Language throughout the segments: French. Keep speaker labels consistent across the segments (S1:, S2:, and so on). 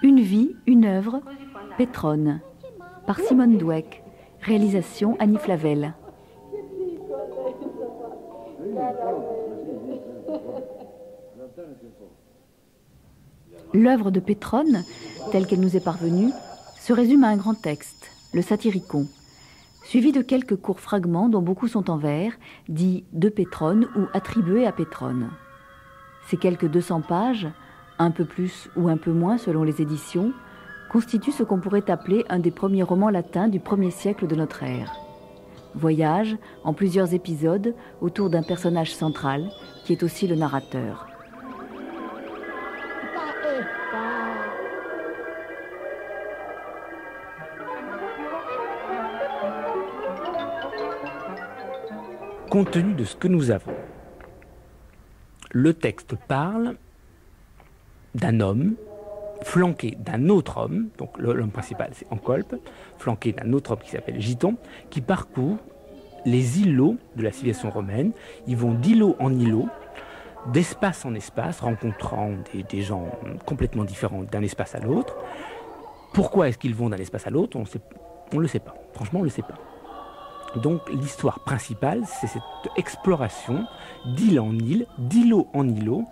S1: Une vie, une œuvre, Pétrone, par Simone Dweck, réalisation Annie Flavel. L'œuvre de Pétrone, telle qu'elle nous est parvenue, se résume à un grand texte, le Satyricon, suivi de quelques courts fragments dont beaucoup sont en vers, dits de Pétrone ou attribués à Pétrone. Ces quelques 200 pages, un peu plus ou un peu moins selon les éditions, constituent ce qu'on pourrait appeler un des premiers romans latins du 1er siècle de notre ère. Voyage en plusieurs épisodes autour d'un personnage central qui est aussi le narrateur.
S2: Compte tenu de ce que nous avons, le texte parle d'un homme flanqué d'un autre homme, donc l'homme principal c'est Encolpe, flanqué d'un autre homme qui s'appelle Giton, qui parcourt les îlots de la civilisation romaine. Ils vont d'îlot en îlot, d'espace en espace, rencontrant des gens complètement différents d'un espace à l'autre. Pourquoi est-ce qu'ils vont d'un espace à l'autre? On ne le sait pas. Franchement, on ne le sait pas. Donc l'histoire principale, c'est cette exploration d'île en île, d'îlot en îlot,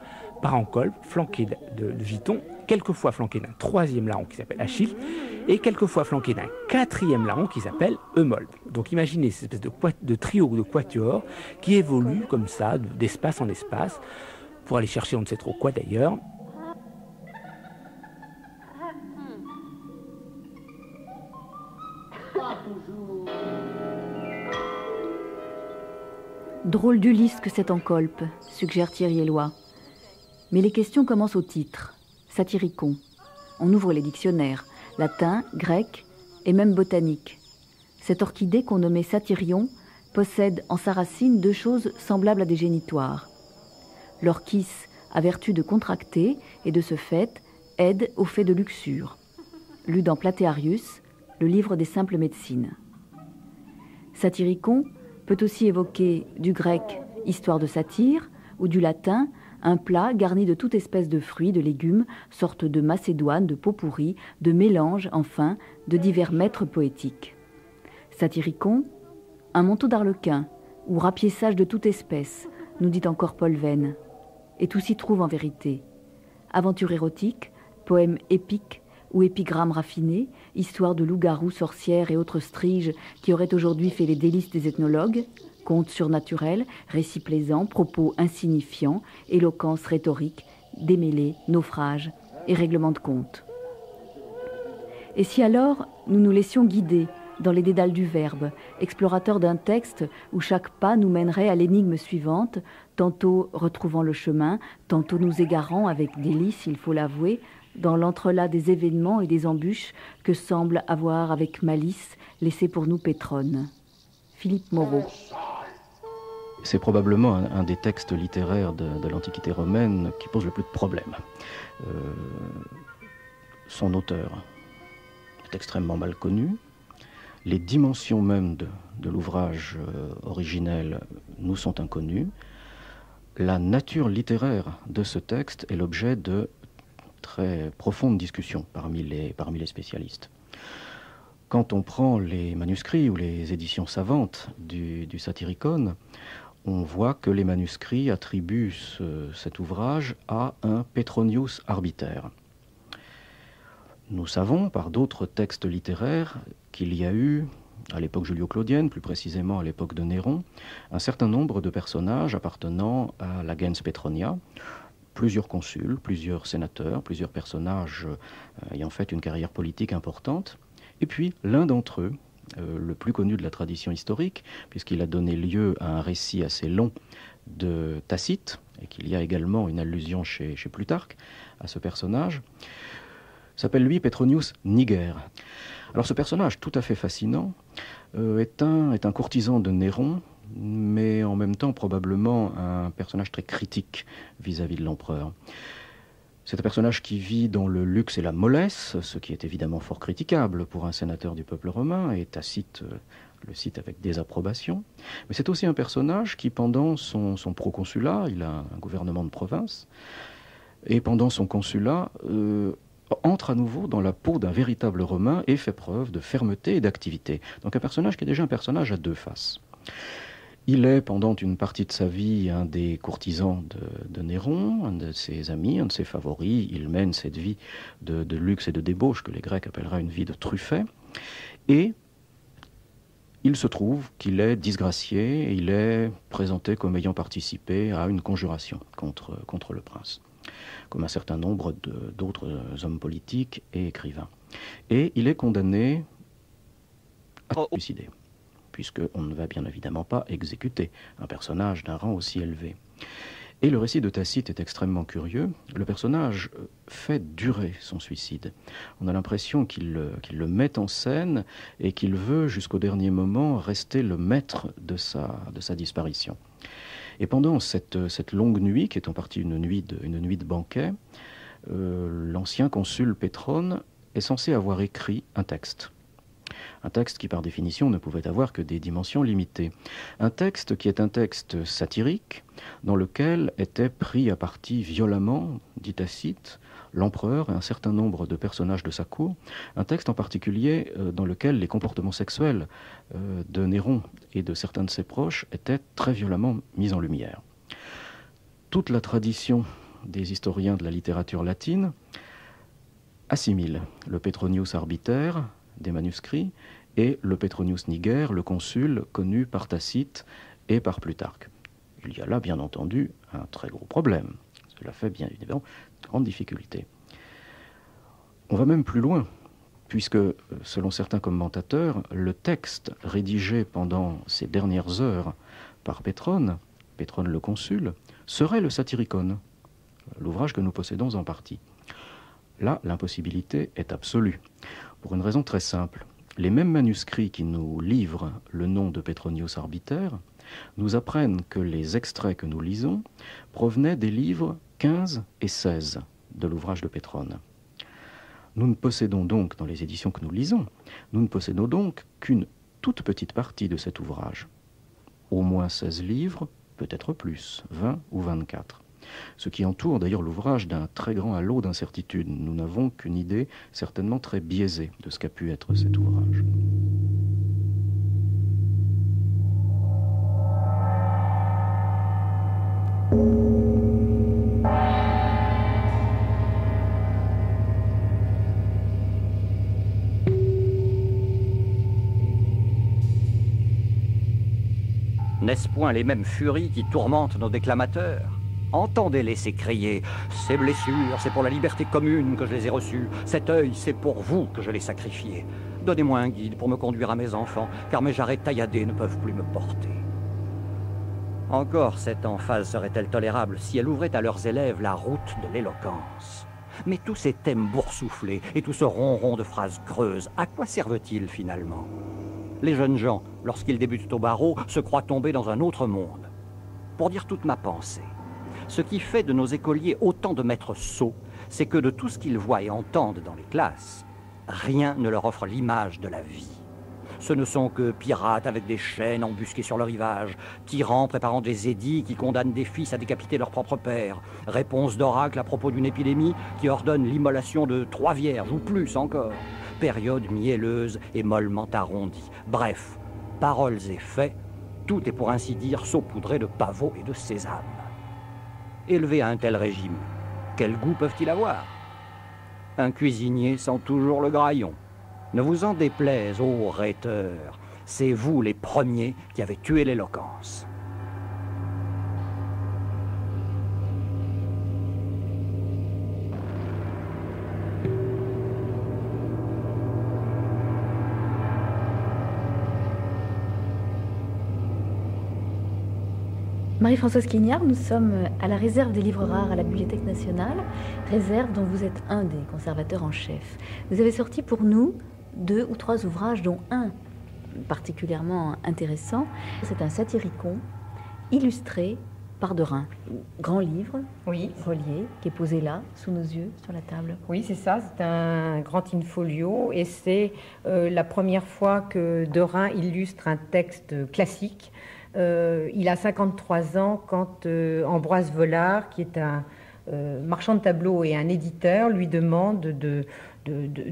S2: par Encolpe, flanqué de Giton, quelquefois flanqué d'un troisième larron qui s'appelle Achille, et quelquefois flanqué d'un quatrième larron qui s'appelle Eumolpe. Donc imaginez cette espèce de trio ou de quatuor qui évolue comme ça, d'espace en espace, pour aller chercher on ne sait trop quoi d'ailleurs.
S1: Drôle d'Ulysse que c'est Encolpe, suggère Thierry Eloi. Mais les questions commencent au titre, Satyricon. On ouvre les dictionnaires, latin, grec et même botanique. Cette orchidée qu'on nommait Satyrion possède en sa racine deux choses semblables à des génitoires. L'orchis a vertu de contracter et de ce fait aide au fait de luxure. Lu dans Platearius, le livre des simples médecines. Satyricon peut aussi évoquer du grec « histoire de satire » ou du latin « un plat garni de toute espèce de fruits, de légumes, sorte de macédoine, de pot pourri, de mélange, enfin, de divers maîtres poétiques ». Satyricon, un manteau d'arlequin ou rapiessage de toute espèce, nous dit encore Paul Venn. Et tout s'y trouve en vérité. Aventure érotique, poème épique ou épigramme raffiné, histoire de loups-garous, sorcières et autres striges qui auraient aujourd'hui fait les délices des ethnologues, contes surnaturels, récits plaisants, propos insignifiants, éloquence rhétorique, démêlés, naufrages et règlements de compte. Et si alors nous nous laissions guider dans les dédales du verbe, explorateurs d'un texte où chaque pas nous mènerait à l'énigme suivante, tantôt retrouvant le chemin, tantôt nous égarant avec délice, il faut l'avouer, dans l'entrelac des événements et des embûches que semble avoir avec malice laissé pour nous Pétrone. Philippe Moreau.
S3: C'est probablement un des textes littéraires de l'Antiquité romaine qui pose le plus de problèmes. Son auteur est extrêmement mal connu. Les dimensions même de l'ouvrage originel nous sont inconnues. La nature littéraire de ce texte est l'objet de très profondes discussions parmi les spécialistes. Quand on prend les manuscrits ou les éditions savantes du Satyricon, on voit que les manuscrits attribuent cet ouvrage à un Petronius Arbiter. Nous savons par d'autres textes littéraires qu'il y a eu, à l'époque julio-claudienne, plus précisément à l'époque de Néron, un certain nombre de personnages appartenant à la gens Petronia, plusieurs consuls, plusieurs sénateurs, plusieurs personnages ayant fait une carrière politique importante. Et puis l'un d'entre eux, le plus connu de la tradition historique, puisqu'il a donné lieu à un récit assez long de Tacite, et qu'il y a également une allusion chez Plutarque à ce personnage, s'appelle lui Petronius Niger. Alors ce personnage tout à fait fascinant est un courtisan de Néron, mais en même temps probablement un personnage très critique vis-à-vis de l'empereur. C'est un personnage qui vit dans le luxe et la mollesse, ce qui est évidemment fort critiquable pour un sénateur du peuple romain, et Tacite le cite avec désapprobation. Mais c'est aussi un personnage qui, pendant son proconsulat, il a un gouvernement de province, et pendant son consulat, entre à nouveau dans la peau d'un véritable Romain et fait preuve de fermeté et d'activité. Donc un personnage qui est déjà un personnage à deux faces. Il est, pendant une partie de sa vie, un des courtisans de Néron, un de ses amis, un de ses favoris. Il mène cette vie de luxe et de débauche que les Grecs appelleraient une vie de truffet. Et il se trouve qu'il est disgracié, il est présenté comme ayant participé à une conjuration contre le prince, comme un certain nombre d'autres hommes politiques et écrivains. Et il est condamné à se suicider, puisqu'on ne va bien évidemment pas exécuter un personnage d'un rang aussi élevé. Et le récit de Tacite est extrêmement curieux. Le personnage fait durer son suicide. On a l'impression qu'il le met en scène et qu'il veut jusqu'au dernier moment rester le maître de sa disparition. Et pendant cette longue nuit, qui est en partie une nuit de banquet, l'ancien consul Pétrone est censé avoir écrit un texte. Un texte qui, par définition, ne pouvait avoir que des dimensions limitées. Un texte qui est un texte satirique, dans lequel étaient pris à partie violemment, dit Tacite, l'empereur et un certain nombre de personnages de sa cour. Un texte en particulier dans lequel les comportements sexuels de Néron et de certains de ses proches étaient très violemment mis en lumière. Toute la tradition des historiens de la littérature latine assimile le Petronius Arbiter des manuscrits et le Petronius Niger, le consul connu par Tacite et par Plutarque. Il y a là, bien entendu, un très gros problème. Cela fait bien évidemment de grandes difficultés. On va même plus loin, puisque, selon certains commentateurs, le texte rédigé pendant ces dernières heures par Pétrone le consul, serait le Satyricon, l'ouvrage que nous possédons en partie. Là, l'impossibilité est absolue, pour une raison très simple. Les mêmes manuscrits qui nous livrent le nom de Petronius Arbiter nous apprennent que les extraits que nous lisons provenaient des livres 15 et 16 de l'ouvrage de Pétrone. Nous ne possédons donc, dans les éditions que nous lisons, nous ne possédons donc qu'une toute petite partie de cet ouvrage. Au moins 16 livres, peut-être plus, 20 ou 24. Ce qui entoure d'ailleurs l'ouvrage d'un très grand halo d'incertitude. Nous n'avons qu'une idée certainement très biaisée de ce qu'a pu être cet ouvrage.
S4: N'est-ce point les mêmes furies qui tourmentent nos déclamateurs? Entendez-les s'écrier. Ces blessures, c'est pour la liberté commune que je les ai reçues. Cet œil, c'est pour vous que je l'ai sacrifié. Donnez-moi un guide pour me conduire à mes enfants, car mes jarrets tailladés ne peuvent plus me porter. Encore cette emphase serait-elle tolérable si elle ouvrait à leurs élèves la route de l'éloquence? Mais tous ces thèmes boursouflés et tout ce ronron de phrases creuses, à quoi servent-ils finalement? Les jeunes gens, lorsqu'ils débutent au barreau, se croient tomber dans un autre monde. Pour dire toute ma pensée, ce qui fait de nos écoliers autant de maîtres sots, c'est que de tout ce qu'ils voient et entendent dans les classes, rien ne leur offre l'image de la vie. Ce ne sont que pirates avec des chaînes embusqués sur le rivage, tyrans préparant des édits qui condamnent des fils à décapiter leur propre père, réponses d'oracle à propos d'une épidémie qui ordonne l'immolation de 3 vierges ou plus encore, période mielleuse et mollement arrondie. Bref, paroles et faits, tout est pour ainsi dire saupoudré de pavots et de sésame. Élevés à un tel régime, quel goût peuvent-ils avoir? Un cuisinier sent toujours le graillon. Ne vous en déplaise, ô rhéteurs, c'est vous les premiers qui avez tué l'éloquence.
S1: Marie-Françoise Quignard, nous sommes à la réserve des livres rares à la Bibliothèque nationale, réserve dont vous êtes un des conservateurs en chef. Vous avez sorti pour nous 2 ou 3 ouvrages, dont un particulièrement intéressant. C'est un satyricon illustré par Derain. Grand livre,
S5: oui,
S1: relié, qui est posé là, sous nos yeux, sur la table.
S5: Oui, c'est ça, c'est un grand in-folio et c'est la première fois que Derain illustre un texte classique. Il a 53 ans quand Ambroise Vollard, qui est un marchand de tableaux et un éditeur lui demandent de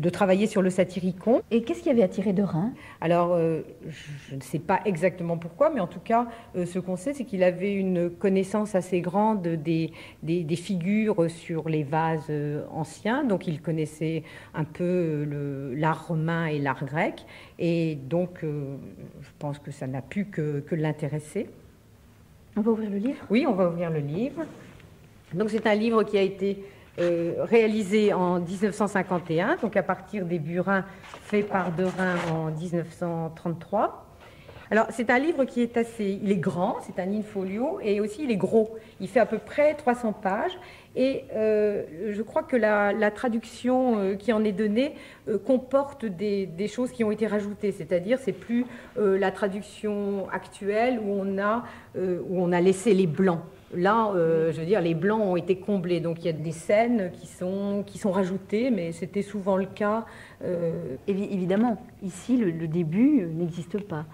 S5: travailler sur le Satyricon.
S1: Et qu'est-ce qui avait attiré Derain?
S5: Alors, je ne sais pas exactement pourquoi, mais en tout cas, ce qu'on sait, c'est qu'il avait une connaissance assez grande des figures sur les vases anciens. Donc, il connaissait un peu l'art romain et l'art grec. Et donc, je pense que ça n'a pu que l'intéresser.
S1: On va ouvrir le livre?
S5: Oui, on va ouvrir le livre. Donc, c'est un livre qui a été réalisé en 1951, donc à partir des burins faits par Derain en 1933. Alors, c'est un livre qui est il est grand, c'est un in-folio, et aussi il est gros. Il fait à peu près 300 pages, et je crois que la traduction qui en est donnée comporte des choses qui ont été rajoutées, c'est-à-dire c'est plus la traduction actuelle où on a laissé les blancs. Là, je veux dire, les blancs ont été comblés, donc il y a des scènes qui sont rajoutées, mais c'était souvent le cas.
S1: Évidemment, ici, le début n'existe pas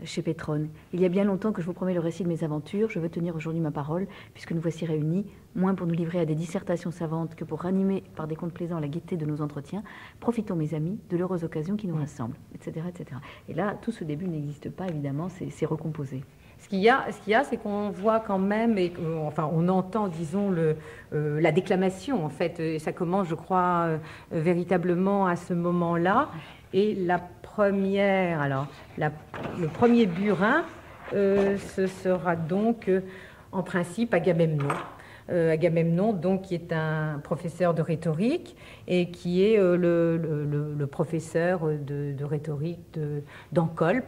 S1: chez Pétrone. Il y a bien longtemps que je vous promets le récit de mes aventures. Je veux tenir aujourd'hui ma parole, puisque nous voici réunis, moins pour nous livrer à des dissertations savantes que pour ranimer par des contes plaisants la gaieté de nos entretiens. Profitons, mes amis, de l'heureuse occasion qui nous rassemble, etc., etc. Et là, tout ce début n'existe pas, évidemment, c'est recomposé.
S5: Ce qu'il y a, c'est qu'on voit quand même, enfin, on entend, disons, la déclamation, en fait. Et ça commence, je crois, véritablement à ce moment-là. Et le premier burin, ce sera donc, en principe, Agamemnon. Agamemnon, donc, qui est un professeur de rhétorique et qui est le professeur de rhétorique d'Ancolpe.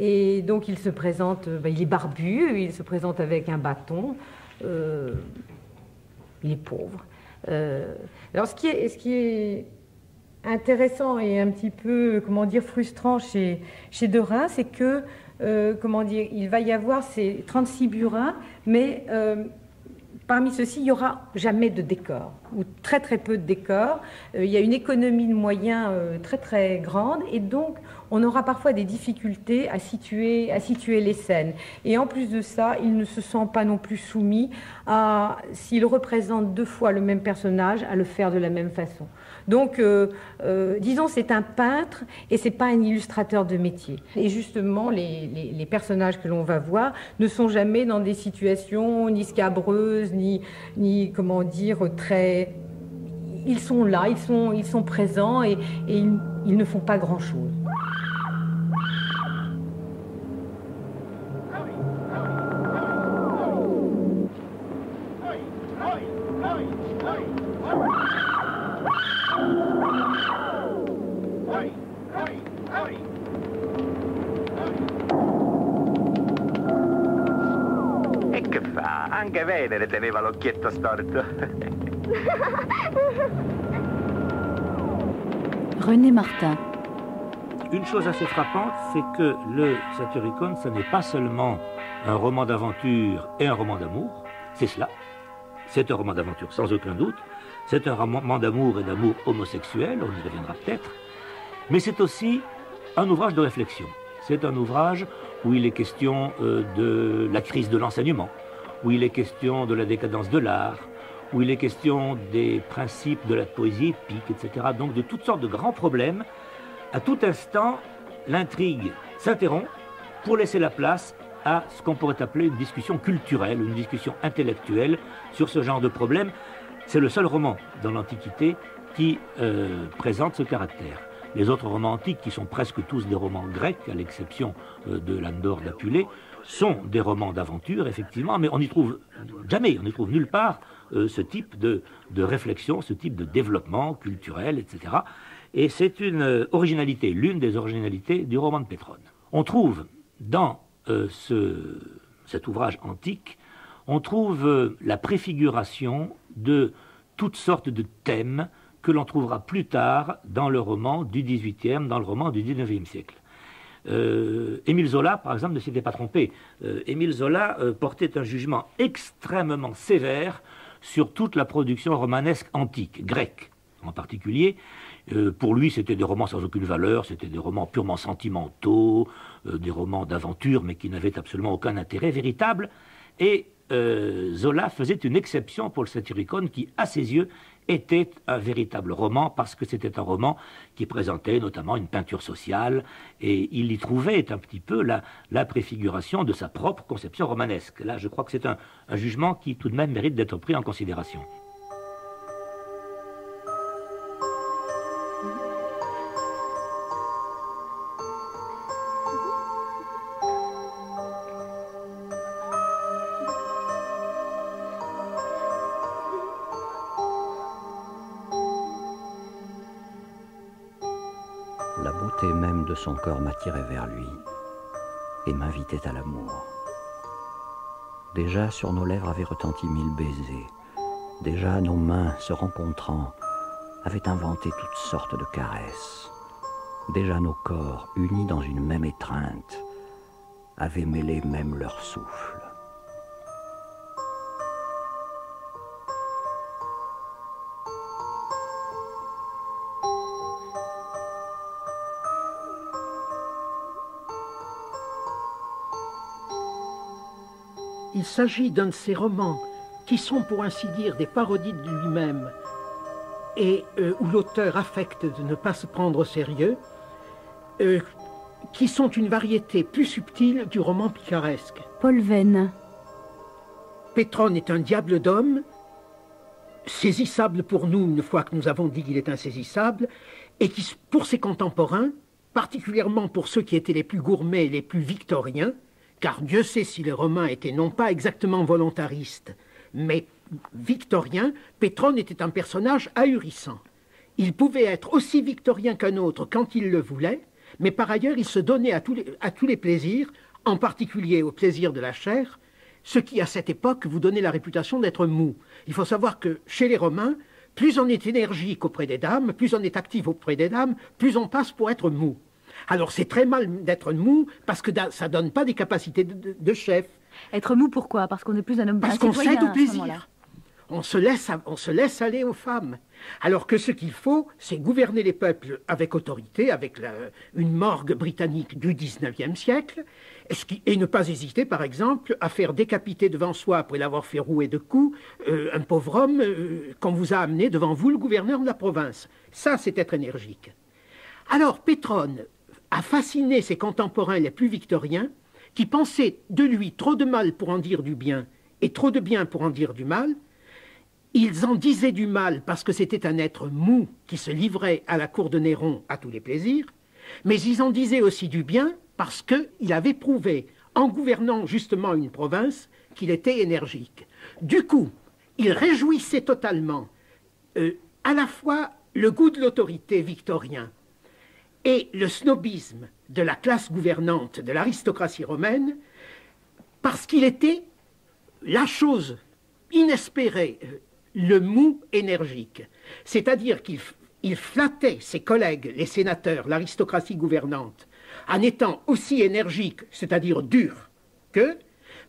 S5: Et donc il se présente, il est barbu, il se présente avec un bâton, il est pauvre. Alors ce qui est intéressant et un petit peu, frustrant chez Derain, c'est que, il va y avoir ces 36 burins, mais parmi ceux-ci, il n'y aura jamais de décor, ou très très peu de décor. Il y a une économie de moyens très très grande, et donc on aura parfois des difficultés à situer les scènes. Et en plus de ça, il ne se sent pas non plus soumis à, s'il représente 2 fois le même personnage, à le faire de la même façon. Donc, disons, c'est un peintre et c'est pas un illustrateur de métier. Et justement, les personnages que l'on va voir ne sont jamais dans des situations ni scabreuses, ni comment dire, très... Ils sont là, ils sont présents et ils ne font pas grand-chose.
S6: E che fa? Anche Venere teneva l'occhietto storto.
S1: René Martin.
S2: Une chose assez frappante, c'est que le Satyricon, ce n'est pas seulement un roman d'aventure et un roman d'amour, c'est cela. C'est un roman d'aventure sans aucun doute, c'est un roman d'amour et d'amour homosexuel, on y reviendra peut-être, mais c'est aussi un ouvrage de réflexion. C'est un ouvrage où il est question de la crise de l'enseignement, où il est question de la décadence de l'art, où il est question des principes de la poésie épique, etc. Donc de toutes sortes de grands problèmes. À tout instant, l'intrigue s'interrompt pour laisser la place à ce qu'on pourrait appeler une discussion culturelle, une discussion intellectuelle sur ce genre de problème. C'est le seul roman dans l'Antiquité qui présente ce caractère. Les autres romans antiques, qui sont presque tous des romans grecs, à l'exception de Landor d'Apulée, sont des romans d'aventure, effectivement, mais on n'y trouve jamais, on n'y trouve nulle part ce type de réflexion, ce type de développement culturel, etc. Et c'est une originalité, l'une des originalités du roman de Pétrone. On trouve dans cet ouvrage antique, on trouve la préfiguration de toutes sortes de thèmes que l'on trouvera plus tard dans le roman du XVIIIe, dans le roman du XIXe siècle. Émile Zola, par exemple, ne s'était pas trompé. Émile Zola portait un jugement extrêmement sévère sur toute la production romanesque antique, grecque en particulier. Pour lui, c'était des romans sans aucune valeur, c'était des romans purement sentimentaux, des romans d'aventure, mais qui n'avaient absolument aucun intérêt véritable. Et
S7: Zola faisait une exception pour le Satyricon qui, à ses yeux, était un véritable roman parce que c'était un roman qui présentait notamment une peinture sociale et il y trouvait un petit peu la préfiguration de sa propre conception romanesque. Là, je crois que c'est un jugement qui tout de même mérite d'être pris en considération.
S4: La beauté même de son corps m'attirait vers lui et m'invitait à l'amour. Déjà sur nos lèvres avaient retenti 1000 baisers. Déjà nos mains, se rencontrant, avaient inventé toutes sortes de caresses. Déjà nos corps, unis dans une même étreinte, avaient mêlé même leur souffle.
S8: Il s'agit d'un de ces romans qui sont, pour ainsi dire, des parodies de lui-même et où l'auteur affecte de ne pas se prendre au sérieux, qui sont une variété plus subtile du roman picaresque.
S1: Paul Venn.
S8: Pétrone est un diable d'homme, saisissable pour nous une fois que nous avons dit qu'il est insaisissable, et qui, pour ses contemporains, particulièrement pour ceux qui étaient les plus gourmets et les plus victoriens, car Dieu sait si les Romains étaient non pas exactement volontaristes, mais victoriens, Pétrone était un personnage ahurissant. Il pouvait être aussi victorien qu'un autre quand il le voulait, mais par ailleurs il se donnait à tous les plaisirs, en particulier au plaisir de la chair, ce qui à cette époque vous donnait la réputation d'être mou. Il faut savoir que chez les Romains, plus on est énergique auprès des dames, plus on est actif auprès des dames, plus on passe pour être mou. Alors c'est très mal d'être mou parce que ça ne donne pas des capacités de chef.
S1: Être mou pourquoi? Parce qu'on est plus un homme
S8: parce qu'on cède au plaisir. On se laisse aller aux femmes. Alors que ce qu'il faut, c'est gouverner les peuples avec autorité, avec une morgue britannique du XIXe siècle, et ne pas hésiter, par exemple, à faire décapiter devant soi, après l'avoir fait rouer de coups, un pauvre homme qu'on vous a amené devant vous, le gouverneur de la province. Ça, c'est être énergique. Alors, Pétrone a fasciné ses contemporains les plus victoriens, qui pensaient de lui trop de mal pour en dire du bien, et trop de bien pour en dire du mal. Ils en disaient du mal parce que c'était un être mou qui se livrait à la cour de Néron à tous les plaisirs, mais ils en disaient aussi du bien parce qu'il avait prouvé, en gouvernant justement une province, qu'il était énergique. Du coup, il réjouissait totalement à la fois le goût de l'autorité victorien et le snobisme de la classe gouvernante de l'aristocratie romaine, parce qu'il était la chose inespérée, le mou énergique. C'est-à-dire qu'il flattait ses collègues, les sénateurs, l'aristocratie gouvernante, en étant aussi énergique, c'est-à-dire dur, qu'eux,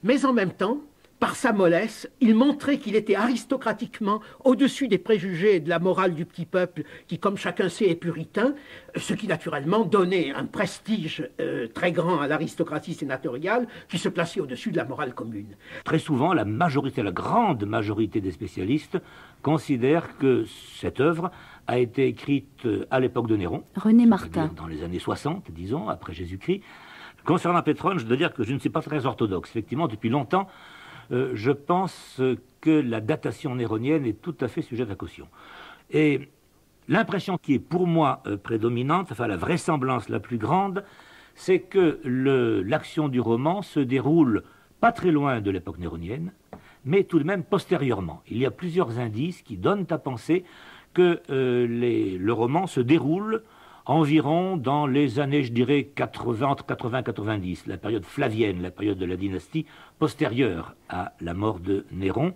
S8: mais en même temps, par sa mollesse, il montrait qu'il était aristocratiquement au-dessus des préjugés et de la morale du petit peuple, qui, comme chacun sait, est puritain, ce qui naturellement donnait un prestige très grand à l'aristocratie sénatoriale, qui se plaçait au-dessus de la morale commune.
S7: Très souvent, la grande majorité des spécialistes considèrent que cette œuvre a été écrite à l'époque de Néron.
S1: René Martin.
S7: Dans les années 60, disons, après Jésus-Christ. Concernant Pétrone, je dois dire que je ne suis pas très orthodoxe. Effectivement, depuis longtemps, je pense que la datation néronienne est tout à fait sujette à caution. Et l'impression qui est pour moi prédominante, enfin la vraisemblance la plus grande, c'est que l'action du roman se déroule pas très loin de l'époque néronienne, mais tout de même postérieurement. Il y a plusieurs indices qui donnent à penser que le roman se déroule environ dans les années, je dirais, 80, entre 80 et 90, la période flavienne, la période de la dynastie postérieure à la mort de Néron.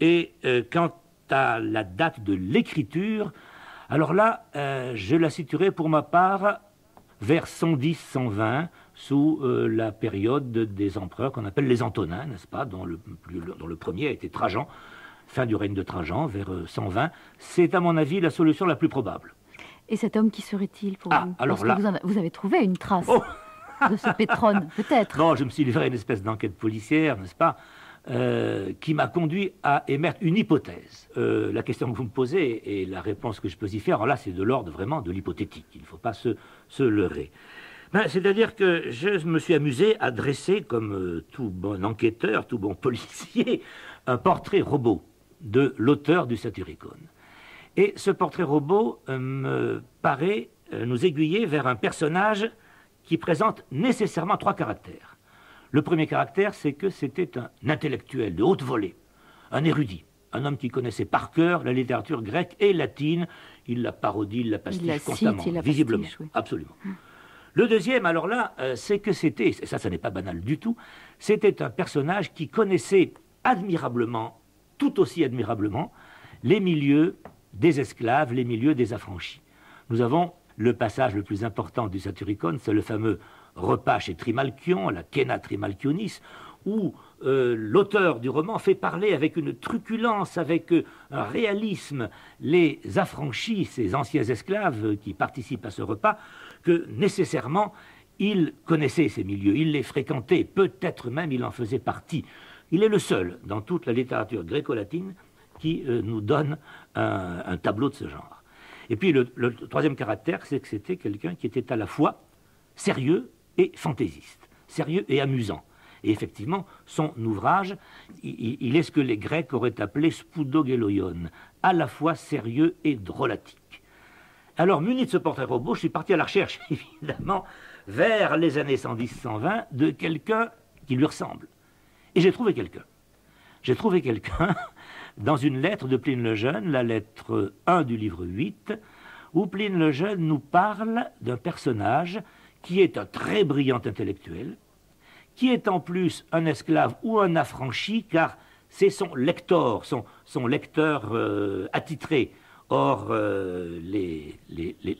S7: Et quant à la date de l'écriture, alors là, je la situerai pour ma part vers 110-120, sous la période des empereurs qu'on appelle les Antonins, n'est-ce pas, dont le premier a été Trajan, fin du règne de Trajan, vers 120. C'est à mon avis la solution la plus probable.
S1: Et cet homme, qui serait-il pour vous?
S7: Alors là...
S1: vous avez trouvé une trace de ce Pétrone, peut-être.
S7: Non, je me suis livré à une espèce d'enquête policière, n'est-ce pas, qui m'a conduit à émettre une hypothèse. La question que vous me posez et la réponse que je peux y faire, alors là, c'est de l'ordre vraiment de l'hypothétique. Il ne faut pas se leurrer. C'est-à-dire que je me suis amusé à dresser, comme tout bon enquêteur, tout bon policier, un portrait robot de l'auteur du Satyricon. Et ce portrait robot me paraît nous aiguiller vers un personnage qui présente nécessairement 3 caractères. Le premier caractère, c'est que c'était un intellectuel de haute volée, un érudit, un homme qui connaissait par cœur la littérature grecque et latine. Il la parodie, il la pastiche constamment, visiblement, oui. Absolument. Le deuxième, alors là, c'est que c'était, et ça n'est pas banal du tout, c'était un personnage qui connaissait admirablement, tout aussi admirablement, les milieux des esclaves, les milieux des affranchis. Nous avons le passage le plus important du Satyricon, c'est le fameux repas chez Trimalchion, la Kena Trimalchionis, où l'auteur du roman fait parler avec une truculence, avec un réalisme, les affranchis, ces anciens esclaves qui participent à ce repas, que nécessairement il connaissait ces milieux, il les fréquentait, peut-être même il en faisait partie. Il est le seul dans toute la littérature gréco-latine qui nous donne un tableau de ce genre. Et puis le troisième caractère, c'est que c'était quelqu'un qui était à la fois sérieux et fantaisiste, sérieux et amusant. Et effectivement, son ouvrage, il est ce que les Grecs auraient appelé spoudogeloion, à la fois sérieux et drôlatique. Alors, muni de ce portrait robot, je suis parti à la recherche, évidemment, vers les années 110-120, de quelqu'un qui lui ressemble. Et j'ai trouvé quelqu'un. J'ai trouvé quelqu'un dans une lettre de Pline le Jeune, la lettre 1 du livre 8, où Pline le Jeune nous parle d'un personnage qui est un très brillant intellectuel, qui est en plus un esclave ou un affranchi, car c'est son lecteur, son lecteur attitré. Or, les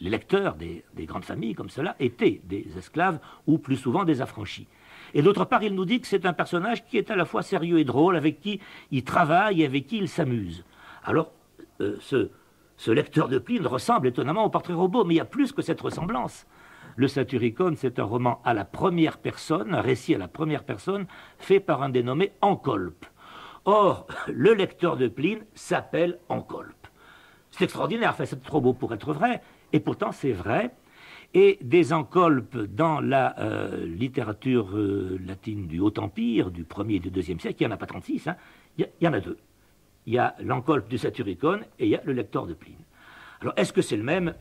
S7: lecteurs des grandes familles comme cela étaient des esclaves ou plus souvent des affranchis. Et d'autre part, il nous dit que c'est un personnage qui est à la fois sérieux et drôle, avec qui il travaille et avec qui il s'amuse. Alors, ce lecteur de Pline ressemble étonnamment au portrait robot, mais il y a plus que cette ressemblance. Le Satyricon, c'est un roman à la première personne, un récit à la première personne, fait par un dénommé Encolpe. Or, le lecteur de Pline s'appelle Encolpe. C'est extraordinaire, enfin, c'est trop beau pour être vrai, et pourtant c'est vrai. Et des encolpes dans la littérature latine du Haut Empire, du 1er et du 2e siècle, il n'y en a pas 36, hein, il y en a 2. Il y a l'encolpe du Satyricon et il y a le lecteur de Pline. Alors, est-ce que c'est le même ?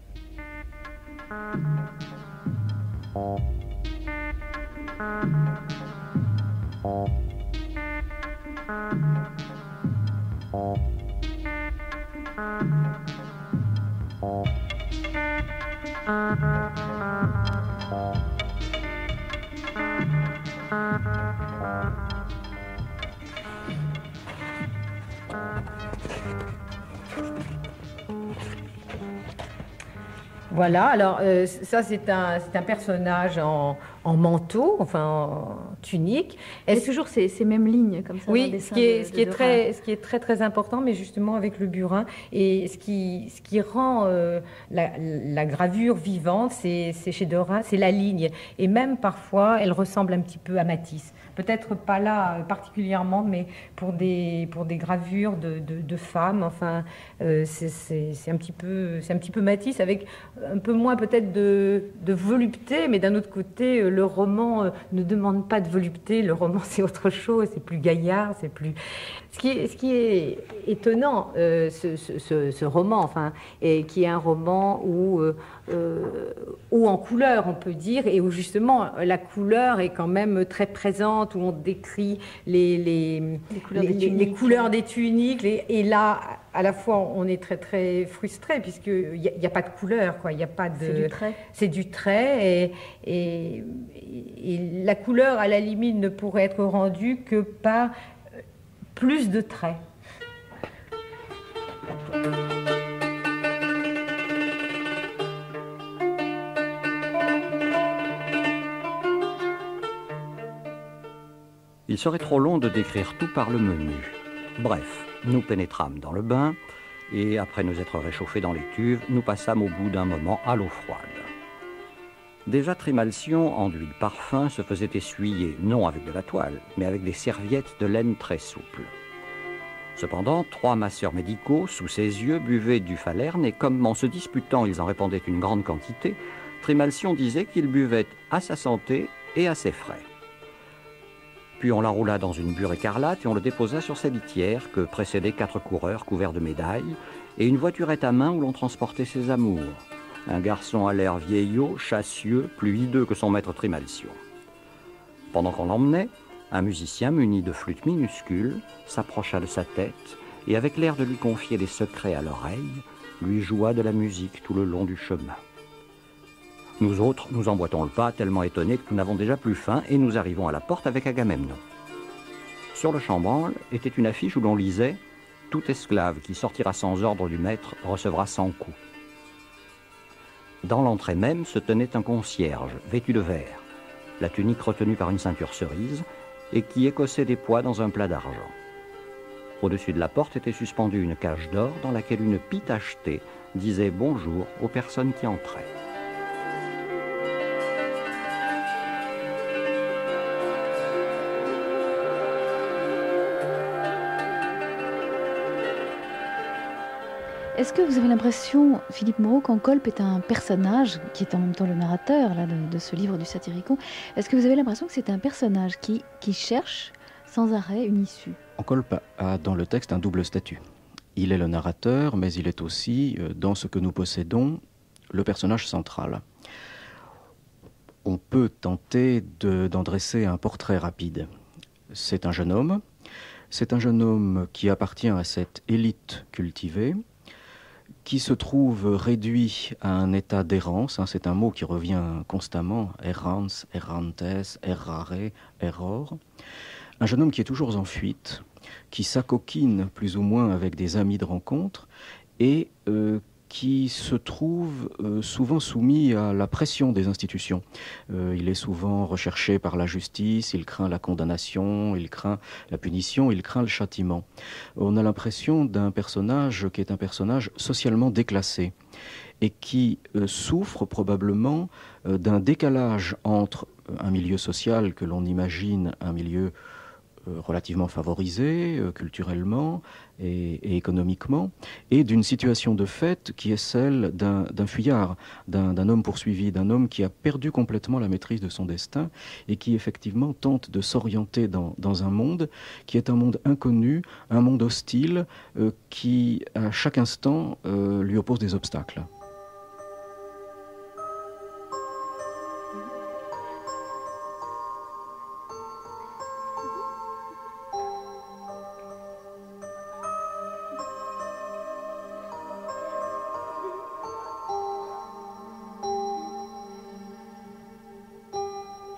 S5: Voilà, alors ça c'est un personnage en manteau, enfin en tunique.
S1: Est-ce toujours ces mêmes lignes comme ça?
S5: Oui, ce qui est très très important, mais justement avec le burin. Et ce qui rend la gravure vivante, c'est chez Derain, c'est la ligne. Et même parfois, elle ressemble un petit peu à Matisse. Peut-être pas là particulièrement, mais pour des gravures de femmes, enfin, c'est un petit peu Matisse, avec un peu moins peut-être de volupté, mais d'un autre côté, le roman ne demande pas de volupté, le roman c'est autre chose, c'est plus gaillard, c'est plus... Ce qui est étonnant, ce roman, enfin, et qui est un roman où en couleur, on peut dire, et où justement la couleur est quand même très présente, où on décrit les couleurs des tuniques, et là, à la fois, on est très très frustré puisqu'il n'y a pas de couleur, quoi. Il y a pas de...
S1: C'est du trait.
S5: C'est du trait, et la couleur, à la limite, ne pourrait être rendue que par plus de traits.
S4: Il serait trop long de décrire tout par le menu. Bref, nous pénétrâmes dans le bain et après nous être réchauffés dans les cuves, nous passâmes au bout d'un moment à l'eau froide. Déjà Trimalcion, enduit de parfum, se faisait essuyer, non avec de la toile, mais avec des serviettes de laine très souples. Cependant, 3 masseurs médicaux, sous ses yeux, buvaient du falerne, et comme en se disputant ils en répandaient une grande quantité, Trimalcion disait qu'il buvait à sa santé et à ses frais. Puis on l'enroula dans une bure écarlate et on le déposa sur sa litière que précédaient 4 coureurs couverts de médailles et une voiturette à main où l'on transportait ses amours. Un garçon à l'air vieillot, chassieux, plus hideux que son maître Trimalcion. Pendant qu'on l'emmenait, un musicien muni de flûte minuscule s'approcha de sa tête et avec l'air de lui confier des secrets à l'oreille, lui joua de la musique tout le long du chemin. Nous autres, nous emboîtons le pas, tellement étonnés que nous n'avons déjà plus faim, et nous arrivons à la porte avec Agamemnon. Sur le chambranle était une affiche où l'on lisait « Tout esclave qui sortira sans ordre du maître recevra 100 coups ». Dans l'entrée même se tenait un concierge, vêtu de vert, la tunique retenue par une ceinture cerise, et qui écossait des pois dans un plat d'argent. Au-dessus de la porte était suspendue une cage d'or dans laquelle une pie tachetée disait bonjour aux personnes qui entraient.
S9: Est-ce que vous avez l'impression, Philippe Moreau, qu'Encolpe est un personnage qui est en même temps le narrateur là, de ce livre du Satyricon? Est-ce que vous avez l'impression que c'est un personnage qui cherche sans arrêt une issue?
S3: Encolpe a dans le texte un double statut. Il est le narrateur, mais il est aussi, dans ce que nous possédons, le personnage central. On peut tenter d'en dresser un portrait rapide. C'est un jeune homme. C'est un jeune homme qui appartient à cette élite cultivée, qui se trouve réduit à un état d'errance, hein, c'est un mot qui revient constamment, errans, errantes, errare, error. Un jeune homme qui est toujours en fuite, qui s'acoquine plus ou moins avec des amis de rencontre et qui se trouve souvent soumis à la pression des institutions. Il est souvent recherché par la justice, il craint la condamnation, il craint la punition, il craint le châtiment. On a l'impression d'un personnage qui est un personnage socialement déclassé et qui souffre probablement d'un décalage entre un milieu social que l'on imagine un milieu relativement favorisé culturellement et économiquement, et d'une situation de fait qui est celle d'un fuyard, d'un homme poursuivi, d'un homme qui a perdu complètement la maîtrise de son destin et qui effectivement tente de s'orienter dans un monde qui est un monde inconnu, un monde hostile qui à chaque instant lui oppose des obstacles.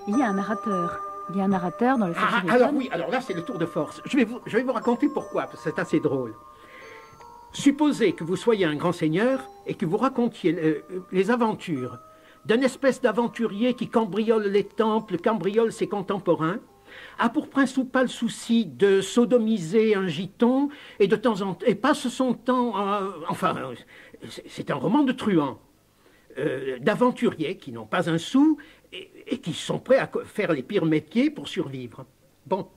S1: Il y a un narrateur. Il y a un narrateur dans le Satyricon.
S8: Alors oui, alors là c'est le tour de force. Je vais vous raconter pourquoi, parce que c'est assez drôle. Supposez que vous soyez un grand seigneur et que vous racontiez les aventures d'un espèce d'aventurier qui cambriole les temples, cambriole ses contemporains, a pour principal souci de sodomiser un giton et de temps en temps, et passe son temps c'est un roman de truands, d'aventuriers qui n'ont pas un sou et qui sont prêts à faire les pires métiers pour survivre. Bon.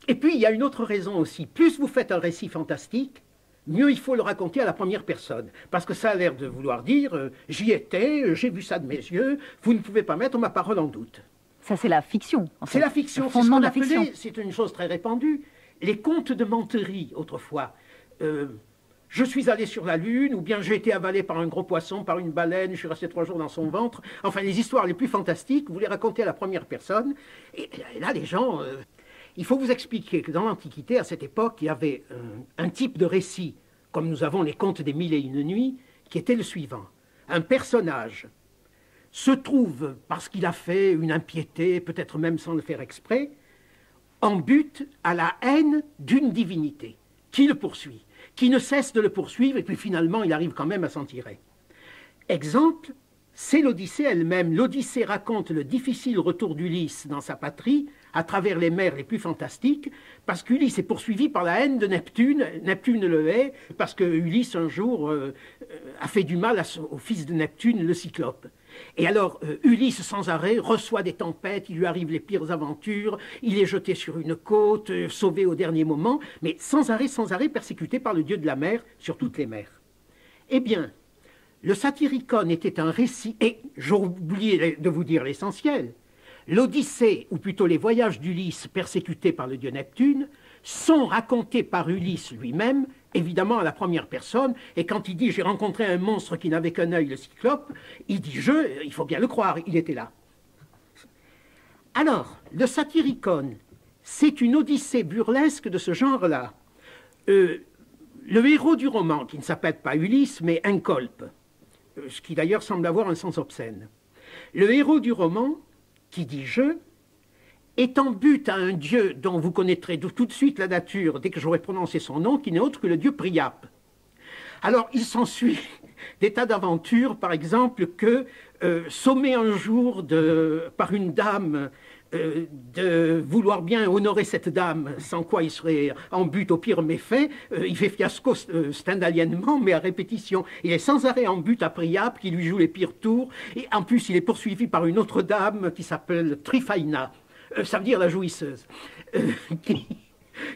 S8: Et puis, il y a une autre raison aussi. Plus vous faites un récit fantastique, mieux il faut le raconter à la première personne. Parce que ça a l'air de vouloir dire « j'y étais, j'ai vu ça de mes yeux, vous ne pouvez pas mettre ma parole en doute ».
S1: Ça, c'est la fiction. En fait.
S8: C'est la fiction, c'est ce qu'on appelait, c'est une chose très répandue, les contes de menterie, autrefois. Je suis allé sur la Lune, ou bien j'ai été avalé par un gros poisson, par une baleine, je suis resté 3 jours dans son ventre. Enfin, les histoires les plus fantastiques, vous les racontez à la première personne. Et là, les gens... il faut vous expliquer que dans l'Antiquité, à cette époque, il y avait un type de récit, comme nous avons les contes des 1001 nuits, qui était le suivant. Un personnage se trouve, parce qu'il a fait une impiété, peut-être même sans le faire exprès, en but à la haine d'une divinité, qui le poursuit, qui ne cesse de le poursuivre, et puis finalement, il arrive quand même à s'en tirer. Exemple, c'est l'Odyssée elle-même. L'Odyssée raconte le difficile retour d'Ulysse dans sa patrie, à travers les mers les plus fantastiques, parce qu'Ulysse est poursuivi par la haine de Neptune. Neptune le hait, parce que Ulysse, un jour, a fait du mal au fils de Neptune, le Cyclope. Et alors, Ulysse, sans arrêt, reçoit des tempêtes, il lui arrive les pires aventures, il est jeté sur une côte, sauvé au dernier moment, mais sans arrêt, persécuté par le dieu de la mer sur toutes les mers. Eh bien, le Satyricon était un récit, et j'ai oublié de vous dire l'essentiel, l'Odyssée, ou plutôt les voyages d'Ulysse persécutés par le dieu Neptune, sont racontés par Ulysse lui-même, évidemment à la première personne, et quand il dit « j'ai rencontré un monstre qui n'avait qu'un œil, le cyclope », il dit « je », il faut bien le croire, il était là. Alors, le Satyricon, c'est une odyssée burlesque de ce genre-là. Le héros du roman, qui ne s'appelle pas Ulysse, mais Encolpe, ce qui d'ailleurs semble avoir un sens obscène. Le héros du roman, qui dit « je », est en but à un dieu dont vous connaîtrez tout de suite la nature dès que j'aurai prononcé son nom, qui n'est autre que le dieu Priape. Alors, il s'ensuit des tas d'aventures, par exemple, que sommé un jour par une dame de vouloir bien honorer cette dame, sans quoi il serait en but au pire méfait, il fait fiasco stendhaliennement, mais à répétition. Il est sans arrêt en but à Priape, qui lui joue les pires tours, et en plus il est poursuivi par une autre dame qui s'appelle Tryphaena, ça veut dire la jouisseuse,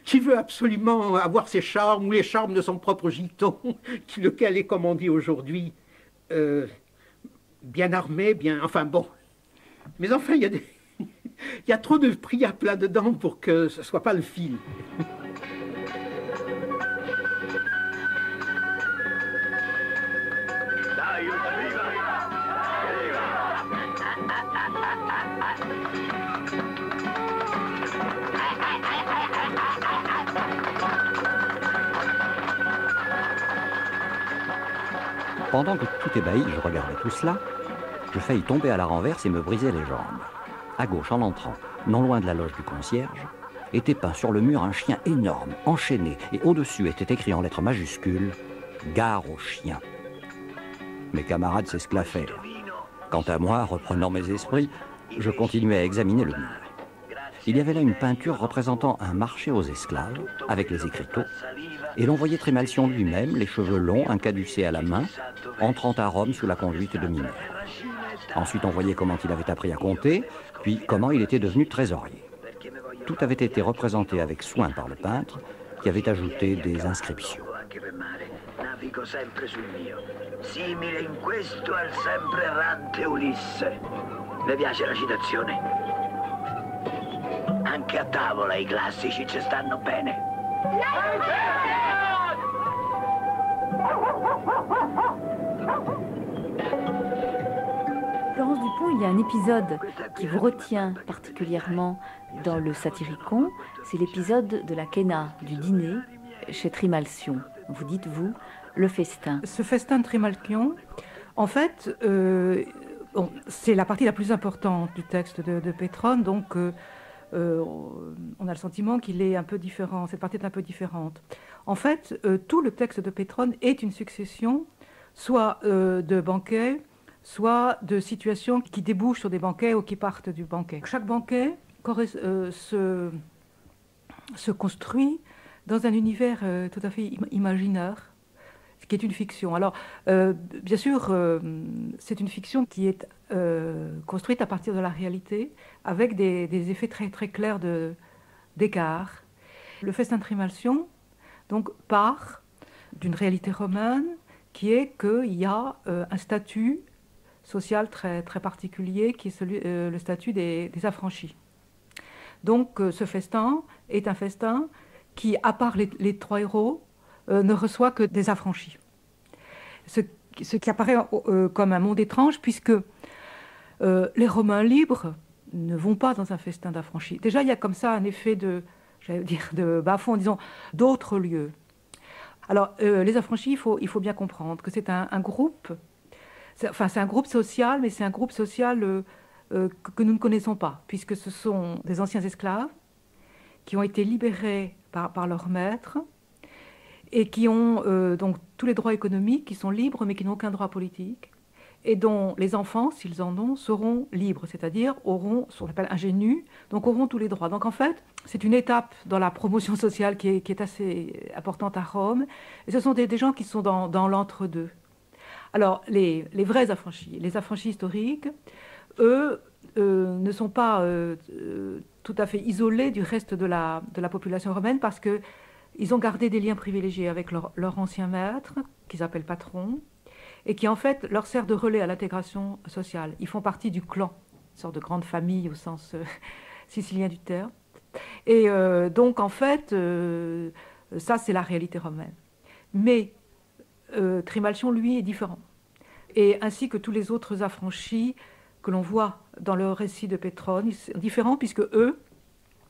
S8: qui veut absolument avoir ses charmes, ou les charmes de son propre giton, lequel est, comme on dit aujourd'hui, bien armé, bien... Enfin bon. Mais enfin, il y a trop de Priape là-dedans pour que ce ne soit pas le fil.
S4: Pendant que tout ébahi, je regardais tout cela, je faillis tomber à la renverse et me briser les jambes. À gauche, en entrant, non loin de la loge du concierge, était peint sur le mur un chien énorme, enchaîné, et au-dessus était écrit en lettres majuscules « Gare aux chiens ». Mes camarades s'esclaffèrent. Quant à moi, reprenant mes esprits, je continuais à examiner le mur. Il y avait là une peinture représentant un marché aux esclaves, avec les écriteaux, et l'on voyait Trimalcion lui-même, les cheveux longs, un caducée à la main, entrant à Rome sous la conduite de Minerve. Ensuite, on voyait comment il avait appris à compter, puis comment il était devenu trésorier. Tout avait été représenté avec soin par le peintre, qui avait ajouté des inscriptions.
S10: Navigo sempre sul mio, simile in questo al sempre errante Ulisse. Le piace la citazione? Anche a tavola i classici ci stanno bene.
S1: Florence Dupont, il y a un épisode qui vous retient particulièrement dans le Satyricon, c'est l'épisode de la Quena, du dîner chez Trimalcion. Vous dites, vous, le festin.
S5: Ce festin de Trimalcion, en fait, c'est la partie la plus importante du texte de Pétrone, donc on a le sentiment qu'il est un peu différent, cette partie est un peu différente. En fait, tout le texte de Pétrone est une succession, soit de banquets, soit de situations qui débouchent sur des banquets ou qui partent du banquet. Chaque banquet se construit dans un univers tout à fait imaginaire, ce qui est une fiction. Alors, bien sûr, c'est une fiction qui est construite à partir de la réalité, avec des effets très, très clairs d'écart. Le festin de Trimalcion, donc, part d'une réalité romaine qui est qu'il y a un statut social très, très particulier, qui est le statut des affranchis. Donc, ce festin est un festin qui, à part les trois héros, ne reçoit que des affranchis. Ce qui apparaît comme un monde étrange, puisque les Romains libres ne vont pas dans un festin d'affranchis. Déjà, il y a comme ça un effet de bas-fond, disons, d'autres lieux. Alors, les affranchis, il faut bien comprendre que c'est un groupe, c'est un groupe social, mais c'est un groupe social que nous ne connaissons pas, puisque ce sont des anciens esclaves qui ont été libérés par leur maître et qui ont donc tous les droits économiques, qui sont libres mais qui n'ont aucun droit politique, et dont les enfants, s'ils en ont, seront libres, c'est-à-dire auront ce qu'on appelle ingénus, donc auront tous les droits. Donc en fait, c'est une étape dans la promotion sociale qui est assez importante à Rome, et ce sont des gens qui sont dans l'entre-deux.
S11: Alors, les vrais affranchis, les affranchis historiques, eux, ne sont pas tout à fait isolés du reste de la population romaine parce qu'ils ont gardé des liens privilégiés avec leur ancien maître, qu'ils appellent patron, et qui en fait leur sert de relais à l'intégration sociale. Ils font partie du clan, une sorte de grande famille au sens sicilien du terme. Et donc en fait, ça c'est la réalité romaine. Mais Trimalchion, lui, est différent. Et ainsi que tous les autres affranchis que l'on voit dans le récit de Pétrone, ils sont différents puisque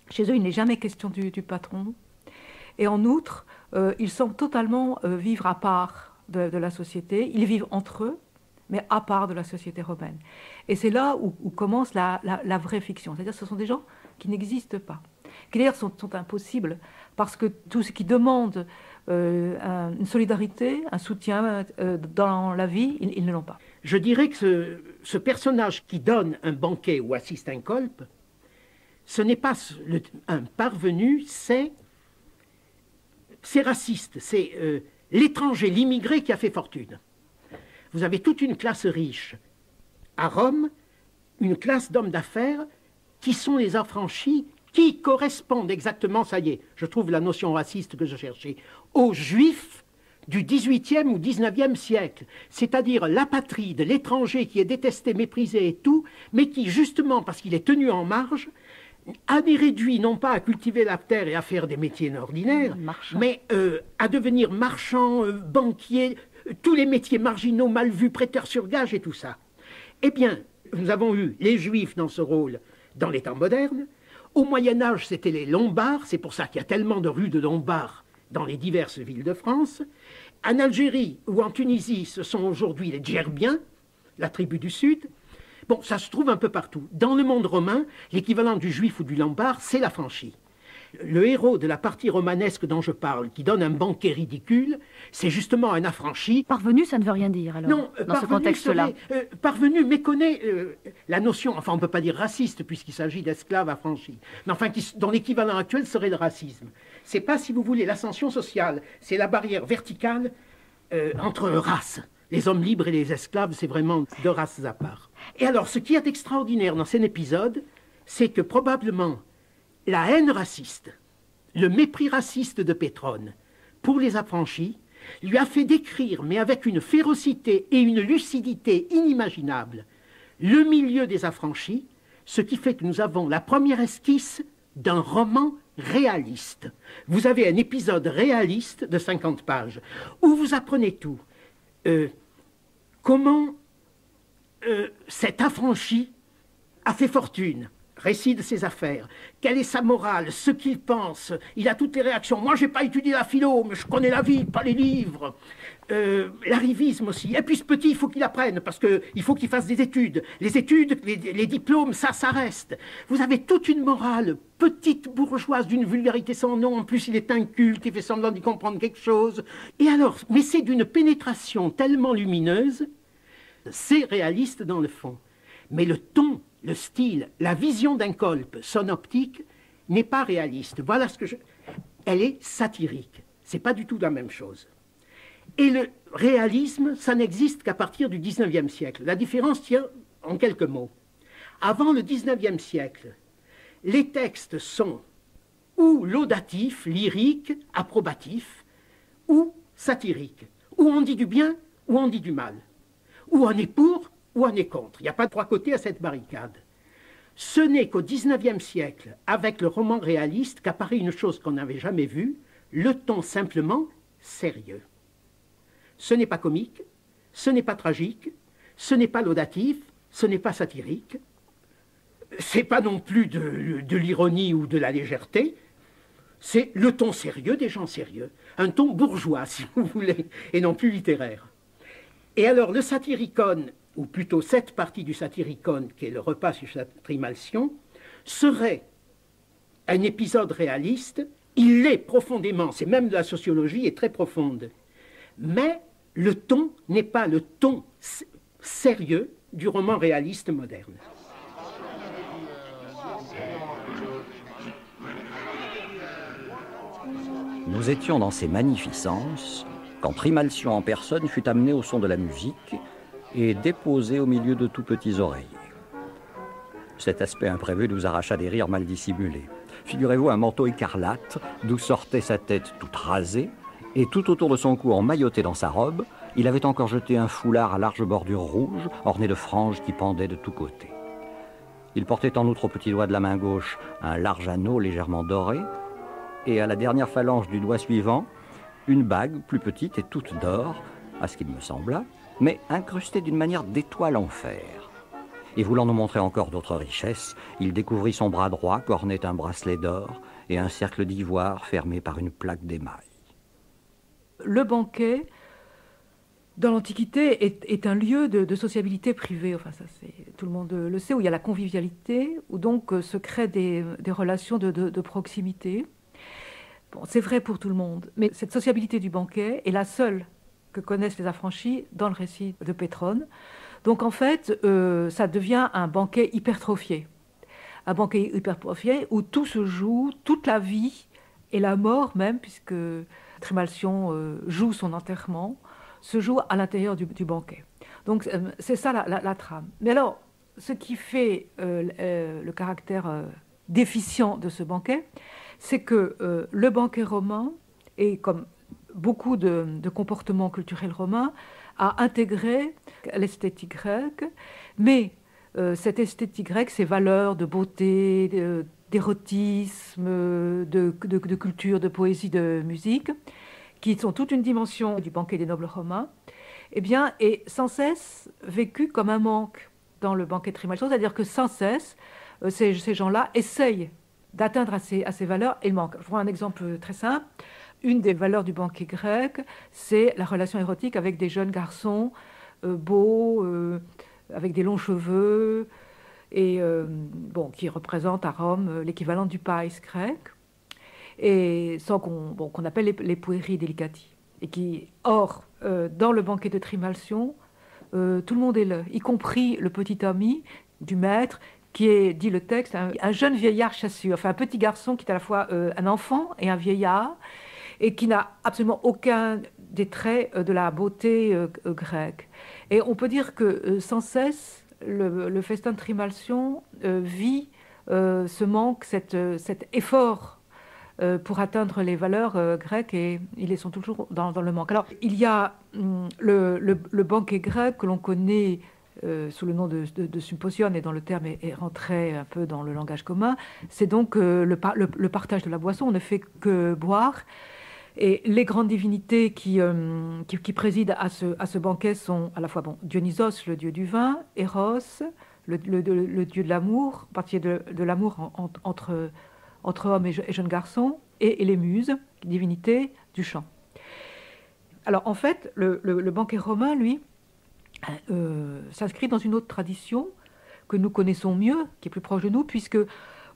S11: chez eux, il n'est jamais question du patron. Et en outre, ils semblent totalement vivre à part de la société. Ils vivent entre eux, mais à part de la société romaine. Et c'est là où commence la vraie fiction. C'est-à-dire que ce sont des gens qui n'existent pas, qui d'ailleurs sont impossibles, parce que tout ce qui demande une solidarité, un soutien dans la vie, ils ne l'ont pas.
S8: Je dirais que ce personnage qui donne un banquet ou assiste un colpe, ce n'est pas un parvenu, c'est raciste, c'est l'étranger, l'immigré qui a fait fortune. Vous avez toute une classe riche à Rome, une classe d'hommes d'affaires qui sont les affranchis, qui correspondent exactement, ça y est, je trouve la notion raciste que je cherchais, aux Juifs du XVIIIe ou XIXe siècle, c'est-à-dire l'apatride, l'étranger qui est détesté, méprisé et tout, mais qui, justement, parce qu'il est tenu en marge, a été réduit non pas à cultiver la terre et à faire des métiers ordinaires, mais à devenir marchand, banquier, tous les métiers marginaux, mal vus, prêteurs sur gage et tout ça. Eh bien, nous avons eu les Juifs dans ce rôle dans les temps modernes. Au Moyen-Âge, c'était les Lombards, c'est pour ça qu'il y a tellement de rues de Lombards dans les diverses villes de France. En Algérie ou en Tunisie, ce sont aujourd'hui les Djerbiens, la tribu du Sud. Bon, ça se trouve un peu partout. Dans le monde romain, l'équivalent du Juif ou du Lombard, c'est l'affranchi. Le héros de la partie romanesque dont je parle, qui donne un banquet ridicule, c'est justement un affranchi.
S1: Parvenu, ça ne veut rien dire, alors,
S8: non,
S1: dans ce contexte-là.
S8: Parvenu méconnaît la notion, enfin on ne peut pas dire raciste, puisqu'il s'agit d'esclaves affranchis, mais enfin dont l'équivalent actuel serait le racisme. C'est pas, si vous voulez, l'ascension sociale, c'est la barrière verticale entre races. Les hommes libres et les esclaves, c'est vraiment deux races à part. Et alors, ce qui est extraordinaire dans cet épisode, c'est que probablement la haine raciste, le mépris raciste de Pétrone pour les affranchis, lui a fait décrire, mais avec une férocité et une lucidité inimaginables, le milieu des affranchis, ce qui fait que nous avons la première esquisse d'un roman réaliste. Vous avez un épisode réaliste de 50 pages, où vous apprenez tout. Comment cet affranchi a fait fortune, récit de ses affaires, quelle est sa morale, ce qu'il pense, il a toutes les réactions. Moi, je n'ai pas étudié la philo, mais je connais la vie, pas les livres. L'arrivisme aussi. Et puis ce petit, il faut qu'il apprenne, parce qu'il faut qu'il fasse des études. Les études, les diplômes, ça reste. Vous avez toute une morale, petite bourgeoise, d'une vulgarité sans nom. En plus, il est inculte, il fait semblant d'y comprendre quelque chose. Et alors, mais c'est d'une pénétration tellement lumineuse, c'est réaliste dans le fond. Mais le ton, le style, la vision d'un colpe, son optique, n'est pas réaliste. Voilà ce que elle est satirique. C'est pas du tout la même chose. Et le réalisme, ça n'existe qu'à partir du XIXe siècle. La différence tient en quelques mots. Avant le XIXe siècle, les textes sont ou laudatifs, lyriques, approbatifs, ou satiriques. Ou on dit du bien, ou on dit du mal. Ou on est pour, ou on est contre. Il n'y a pas de trois côtés à cette barricade. Ce n'est qu'au XIXe siècle, avec le roman réaliste, qu'apparaît une chose qu'on n'avait jamais vue, le ton simplement sérieux. Ce n'est pas comique, ce n'est pas tragique, ce n'est pas laudatif, ce n'est pas satirique, c'est pas non plus de l'ironie ou de la légèreté, c'est le ton sérieux des gens sérieux, un ton bourgeois, si vous voulez, et non plus littéraire. Et alors le Satyricon, ou plutôt cette partie du Satyricon, qui est le repas sur Trimalchion, serait un épisode réaliste. Il l'est profondément, c'est même de la sociologie, et très profonde. Mais le ton n'est pas le ton sérieux du roman réaliste moderne.
S4: Nous étions dans ces magnificences quand Trimalcion en personne fut amené au son de la musique et déposé au milieu de tout petits oreillers. Cet aspect imprévu nous arracha des rires mal dissimulés. Figurez-vous un manteau écarlate, d'où sortait sa tête toute rasée, et tout autour de son cou emmailloté dans sa robe, il avait encore jeté un foulard à large bordure rouge, orné de franges qui pendaient de tous côtés. Il portait en outre au petit doigt de la main gauche un large anneau légèrement doré, et à la dernière phalange du doigt suivant, une bague plus petite et toute d'or, à ce qu'il me sembla, mais incrustée d'une manière d'étoile en fer. Et voulant nous montrer encore d'autres richesses, il découvrit son bras droit qu'ornait un bracelet d'or et un cercle d'ivoire fermé par une plaque d'émail.
S11: Le banquet, dans l'Antiquité, est un lieu de sociabilité privée, enfin ça tout le monde le sait, où il y a la convivialité, où donc se créent des relations de proximité. Bon, c'est vrai pour tout le monde, mais cette sociabilité du banquet est la seule que connaissent les affranchis dans le récit de Pétrone. Donc en fait, ça devient un banquet hypertrophié. Un banquet hypertrophié où tout se joue, toute la vie et la mort même, puisque Trimalcion joue son enterrement, se joue à l'intérieur du banquet. Donc c'est ça la trame. Mais alors, ce qui fait le caractère déficient de ce banquet, c'est que le banquet romain, et comme beaucoup de comportements culturels romains, a intégré l'esthétique grecque, mais cette esthétique grecque, ses valeurs de beauté, d'érotisme, de culture, de poésie, de musique, qui sont toute une dimension du banquet des nobles romains, eh bien, est sans cesse vécu comme un manque dans le banquet de Trimalcion, c'est-à-dire que sans cesse, ces gens-là essayent d'atteindre à ces valeurs et il manque. Je prends un exemple très simple. Une des valeurs du banquet grec, c'est la relation érotique avec des jeunes garçons beaux, avec des longs cheveux, et qui représentent à Rome l'équivalent du pais grec, et qu'on appelle les pueri delicati. Et or, dans le banquet de Trimalcion, tout le monde est là, y compris le petit ami du maître, qui est, dit le texte, un jeune vieillard chassu, enfin un petit garçon qui est à la fois un enfant et un vieillard, et qui n'a absolument aucun des traits de la beauté grecque. Et on peut dire que sans cesse, le festin de Trimalcion vit ce manque, cet effort pour atteindre les valeurs grecques, et ils sont toujours dans le manque. Alors, il y a le banquet grec que l'on connaît sous le nom de symposion, et dont le terme est rentré un peu dans le langage commun. C'est donc le partage de la boisson. On ne fait que boire. Et les grandes divinités qui président à ce banquet sont à la fois Dionysos, le dieu du vin, Eros, le dieu de l'amour, en particulier de l'amour entre hommes et jeunes garçons, et les muses, divinités du chant. Alors en fait, le banquet romain, lui, s'inscrit dans une autre tradition que nous connaissons mieux, qui est plus proche de nous, puisque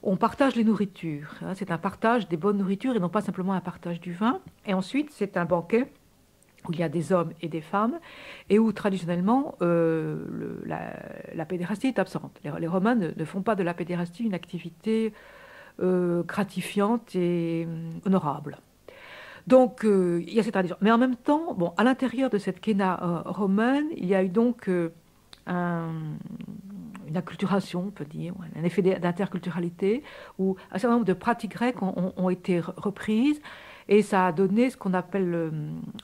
S11: on partage les nourritures. C'est un partage des bonnes nourritures et non pas simplement un partage du vin. Et ensuite, c'est un banquet où il y a des hommes et des femmes, et où traditionnellement la pédérastie est absente. Les Romains ne font pas de la pédérastie une activité gratifiante et honorable. Donc, il y a cette tradition. Mais en même temps, à l'intérieur de cette kéna romaine, il y a eu donc une acculturation, on peut dire, un effet d'interculturalité, où un certain nombre de pratiques grecques ont été reprises, et ça a donné ce qu'on appelle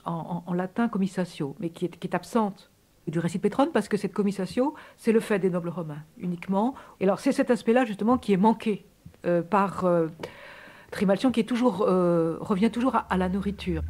S11: en latin commissatio, mais qui est absente du récit de Pétrone, parce que cette commissatio, c'est le fait des nobles romains uniquement. Et alors c'est cet aspect-là justement qui est manqué par Trimalcion, qui revient toujours à la nourriture.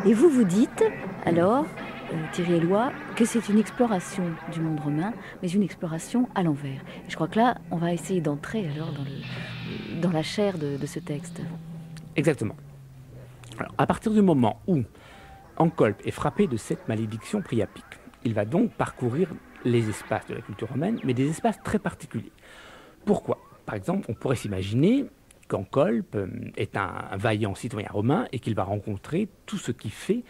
S1: Et vous dites, alors, Thierry Eloi, que c'est une exploration du monde romain, mais une exploration à l'envers. Et je crois que là, on va essayer d'entrer alors dans la chair de ce texte.
S2: Exactement. Alors, à partir du moment où Encolpe est frappé de cette malédiction pris à pic. Il va donc parcourir les espaces de la culture romaine, mais des espaces très particuliers. Pourquoi? Par exemple, on pourrait s'imaginer qu'Encolpe est un vaillant citoyen romain et qu'il va rencontrer tout ce qui fait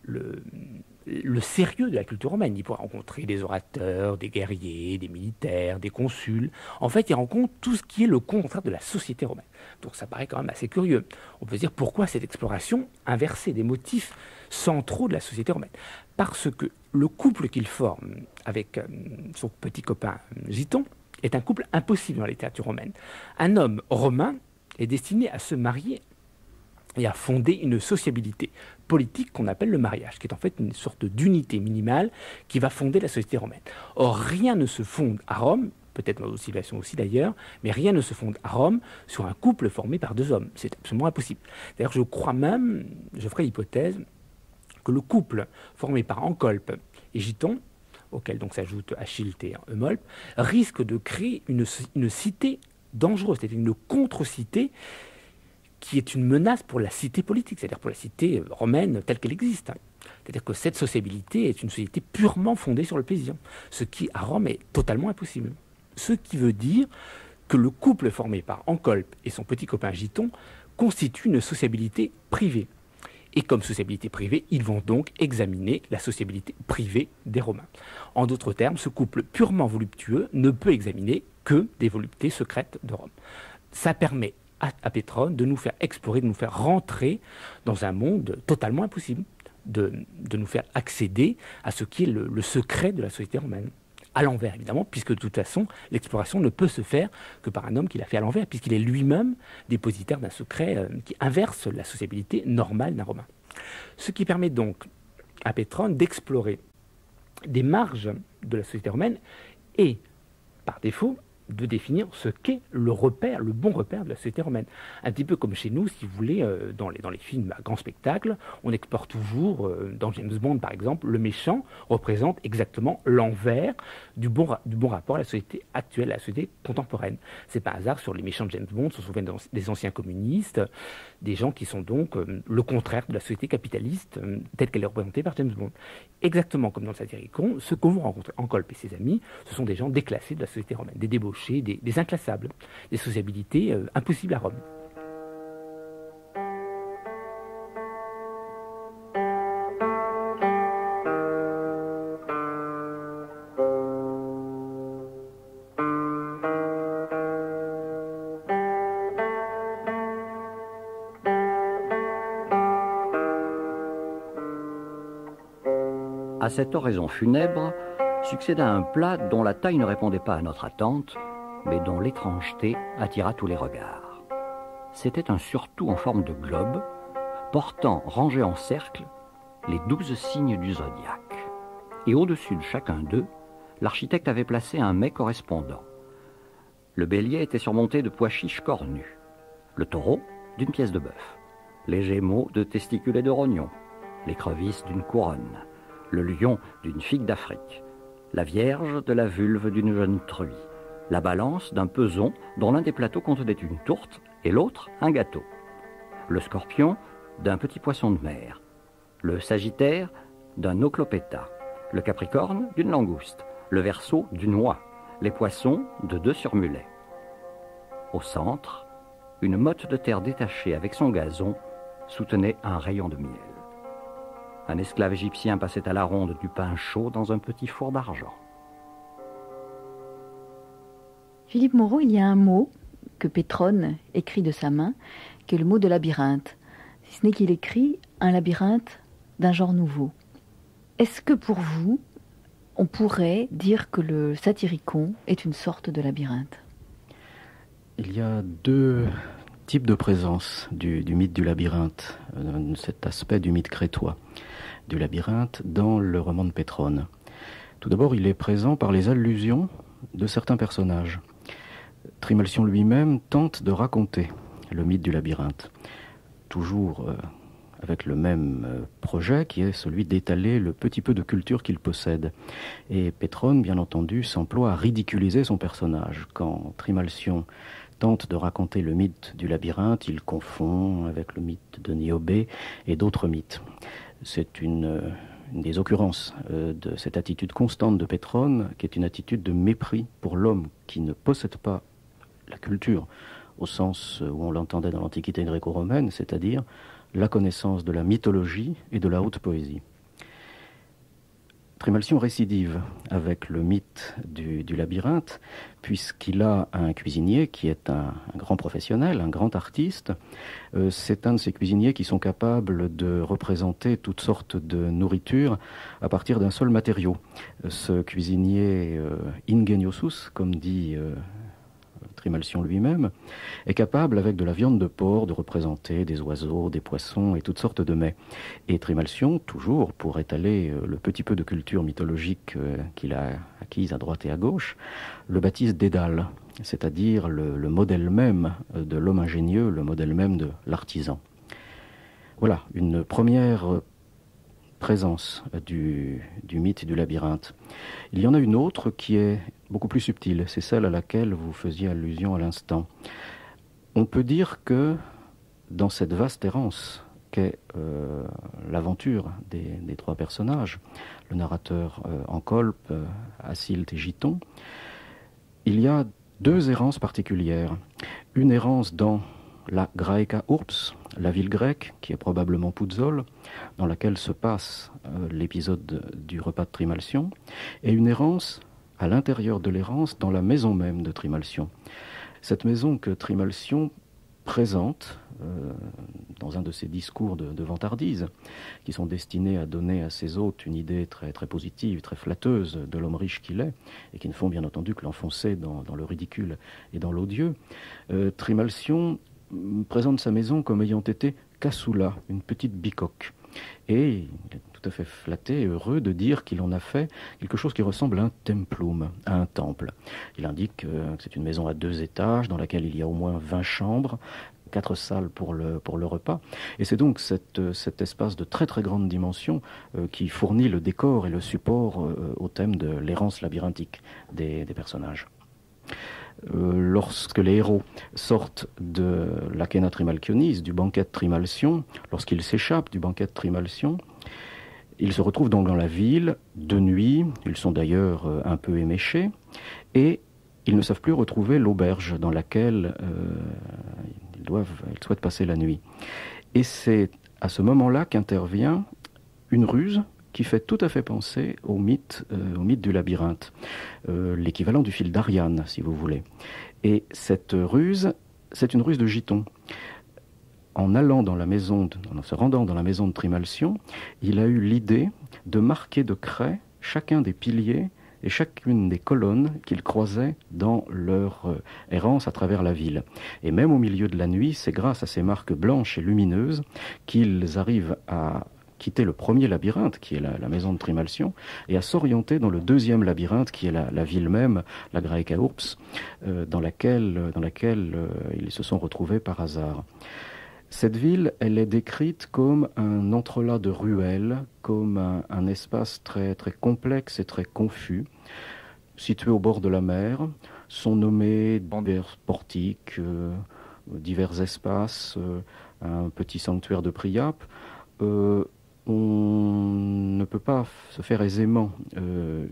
S2: le sérieux de la culture romaine. Il pourra rencontrer des orateurs, des guerriers, des militaires, des consuls. En fait, il rencontre tout ce qui est le contraire de la société romaine. Donc ça paraît quand même assez curieux. On peut se dire pourquoi cette exploration inversée des motifs centraux de la société romaine. Parce que le couple qu'il forme avec son petit copain Giton est un couple impossible dans la littérature romaine. Un homme romain est destiné à se marier et à fonder une sociabilité politique qu'on appelle le mariage, qui est en fait une sorte d'unité minimale qui va fonder la société romaine. Or, rien ne se fonde à Rome, peut-être dans d'autres civilisations aussi d'ailleurs, mais rien ne se fonde à Rome sur un couple formé par deux hommes. C'est absolument impossible. D'ailleurs, je crois même, je ferai l'hypothèse, que le couple formé par Encolpe et Giton, auquel donc s'ajoutent Achille et Eumolpe, risque de créer une cité dangereuse, c'est-à-dire une contre-cité qui est une menace pour la cité politique, c'est-à-dire pour la cité romaine telle qu'elle existe. C'est-à-dire que cette sociabilité est une société purement fondée sur le plaisir, ce qui à Rome est totalement impossible. Ce qui veut dire que le couple formé par Encolpe et son petit copain Giton constitue une sociabilité privée. Et comme sociabilité privée, ils vont donc examiner la sociabilité privée des Romains. En d'autres termes, ce couple purement voluptueux ne peut examiner que des voluptés secrètes de Rome. Ça permet à Pétrone de nous faire explorer, de nous faire rentrer dans un monde totalement impossible, de nous faire accéder à ce qui est le secret de la société romaine. À l'envers, évidemment, puisque de toute façon, l'exploration ne peut se faire que par un homme qui l'a fait à l'envers, puisqu'il est lui-même dépositaire d'un secret qui inverse la sociabilité normale d'un Romain. Ce qui permet donc à Pétrone d'explorer des marges de la société romaine et, par défaut, de définir ce qu'est le repère, le bon repère de la société romaine. Un petit peu comme chez nous, si vous voulez, dans les films à grand spectacle, on explore toujours, dans James Bond par exemple, le méchant représente exactement l'envers du bon rapport à la société actuelle, à la société contemporaine. C'est pas un hasard, sur les méchants de James Bond, se souviennent des anciens communistes, des gens qui sont donc le contraire de la société capitaliste telle qu'elle est représentée par James Bond. Exactement comme dans le Satyricon, ceux qu'on va rencontrer Encolpe et ses amis, ce sont des gens déclassés de la société romaine, des débauchés, des inclassables, des sociabilités impossibles à Rome.
S4: À cette oraison funèbre succéda un plat dont la taille ne répondait pas à notre attente, mais dont l'étrangeté attira tous les regards. C'était un surtout en forme de globe, portant, rangés en cercle, les 12 signes du zodiaque. Et au-dessus de chacun d'eux, l'architecte avait placé un mets correspondant. Le bélier était surmonté de pois chiches cornus, le taureau d'une pièce de bœuf, les gémeaux de testicules et de rognons, l'écrevisse d'une couronne, le lion d'une figue d'Afrique, la vierge de la vulve d'une jeune truie, la balance d'un peson dont l'un des plateaux contenait une tourte et l'autre un gâteau, le scorpion d'un petit poisson de mer, le sagittaire d'un oclopéta, le capricorne d'une langouste, le verseau d'une oie, les poissons de 2 surmulets. Au centre, une motte de terre détachée avec son gazon soutenait un rayon de miel. Un esclave égyptien passait à la ronde du pain chaud dans un petit four d'argent.
S1: Philippe Moreau, il y a un mot que Pétrone écrit de sa main, qui est le mot de labyrinthe. Si ce n'est qu'il écrit un labyrinthe d'un genre nouveau. Est-ce que pour vous, on pourrait dire que le Satyricon est une sorte de labyrinthe?
S3: Il y a 2 types de présence du mythe du labyrinthe, cet aspect du mythe crétois du labyrinthe dans le roman de Pétrone. Tout d'abord, il est présent par les allusions de certains personnages. Trimalcion lui-même tente de raconter le mythe du labyrinthe, toujours avec le même projet qui est celui d'étaler le petit peu de culture qu'il possède. Et Pétrone, bien entendu, s'emploie à ridiculiser son personnage. Quand Trimalcion tente de raconter le mythe du labyrinthe, il confond avec le mythe de Niobé et d'autres mythes. C'est une des occurrences de cette attitude constante de Pétrone, qui est une attitude de mépris pour l'homme qui ne possède pas la culture, au sens où on l'entendait dans l'Antiquité gréco-romaine, c'est-à-dire la connaissance de la mythologie et de la haute poésie. Trimalcion récidive avec le mythe du labyrinthe, puisqu'il a un cuisinier qui est un grand professionnel, un grand artiste. C'est un de ces cuisiniers qui sont capables de représenter toutes sortes de nourritures à partir d'un seul matériau. Ce cuisinier ingeniosus, comme dit Trimalcion lui-même, est capable, avec de la viande de porc, de représenter des oiseaux, des poissons et toutes sortes de mets. Et Trimalcion, toujours pour étaler le petit peu de culture mythologique qu'il a acquise à droite et à gauche, le baptise Dédale, c'est-à-dire le modèle même de l'homme ingénieux, le modèle même de l'artisan. Voilà, une première présence du mythe et du labyrinthe. Il y en a une autre qui est beaucoup plus subtile, c'est celle à laquelle vous faisiez allusion à l'instant. On peut dire que dans cette vaste errance qu'est l'aventure des trois personnages, le narrateur Encolpe, Asylte et Giton, il y a deux errances particulières. Une errance dans la Graeca Urbs, la ville grecque, qui est probablement Puzzole, dans laquelle se passe l'épisode du repas de Trimalcion, et une errance à l'intérieur de l'errance dans la maison même de Trimalcion. Cette maison que Trimalcion présente dans un de ses discours de vantardise, qui sont destinés à donner à ses hôtes une idée très, très positive, très flatteuse de l'homme riche qu'il est, et qui ne font bien entendu que l'enfoncer dans le ridicule et dans l'odieux. Trimalcion présente sa maison comme ayant été Cassula, une petite bicoque. Et il est tout à fait flatté et heureux de dire qu'il en a fait quelque chose qui ressemble à un templum, à un temple. Il indique que c'est une maison à 2 étages, dans laquelle il y a au moins 20 chambres, 4 salles pour le repas. Et c'est donc cet espace de très très grande dimension qui fournit le décor et le support au thème de l'errance labyrinthique des personnages. Lorsque les héros sortent de l'Acena Trimalchionis, du banquet de Trimalcion, lorsqu'ils s'échappent du banquet de Trimalcion, ils se retrouvent donc dans la ville, de nuit, ils sont d'ailleurs un peu éméchés, et ils ne savent plus retrouver l'auberge dans laquelle ils souhaitent passer la nuit. Et c'est à ce moment-là qu'intervient une ruse qui fait tout à fait penser au mythe du labyrinthe, l'équivalent du fil d'Ariane, si vous voulez. Et cette ruse, c'est une ruse de Giton. En se rendant dans la maison de Trimalcion, il a eu l'idée de marquer de craie chacun des piliers et chacune des colonnes qu'ils croisaient dans leur errance à travers la ville. Et même au milieu de la nuit, c'est grâce à ces marques blanches et lumineuses qu'ils arrivent à quitter le premier labyrinthe, qui est la maison de Trimalcion, et à s'orienter dans le deuxième labyrinthe, qui est la ville même, la Graeca Urbs, dans laquelle ils se sont retrouvés par hasard. Cette ville, elle est décrite comme un entrelac de ruelles, comme un espace très, très complexe et très confus, situé au bord de la mer. Sont nommés divers portiques, divers espaces, un petit sanctuaire de Priape. On ne peut pas se faire aisément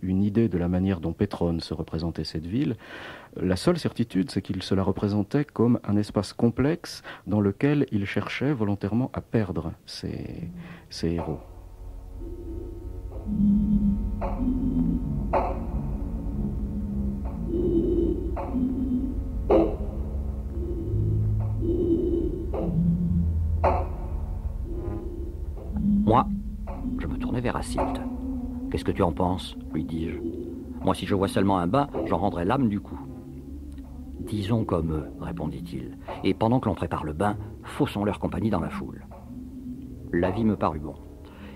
S3: une idée de la manière dont Pétrone se représentait cette ville. La seule certitude, c'est qu'il se la représentait comme un espace complexe dans lequel il cherchait volontairement à perdre ses héros.
S4: Moi, je me tournai vers Asylte. « Qu'est-ce que tu en penses ?» lui dis-je. « Moi, si je vois seulement un bain, j'en rendrai l'âme du coup. »« Disons comme eux, répondit-il, et pendant que l'on prépare le bain, faussons leur compagnie dans la foule. » L'avis me parut bon,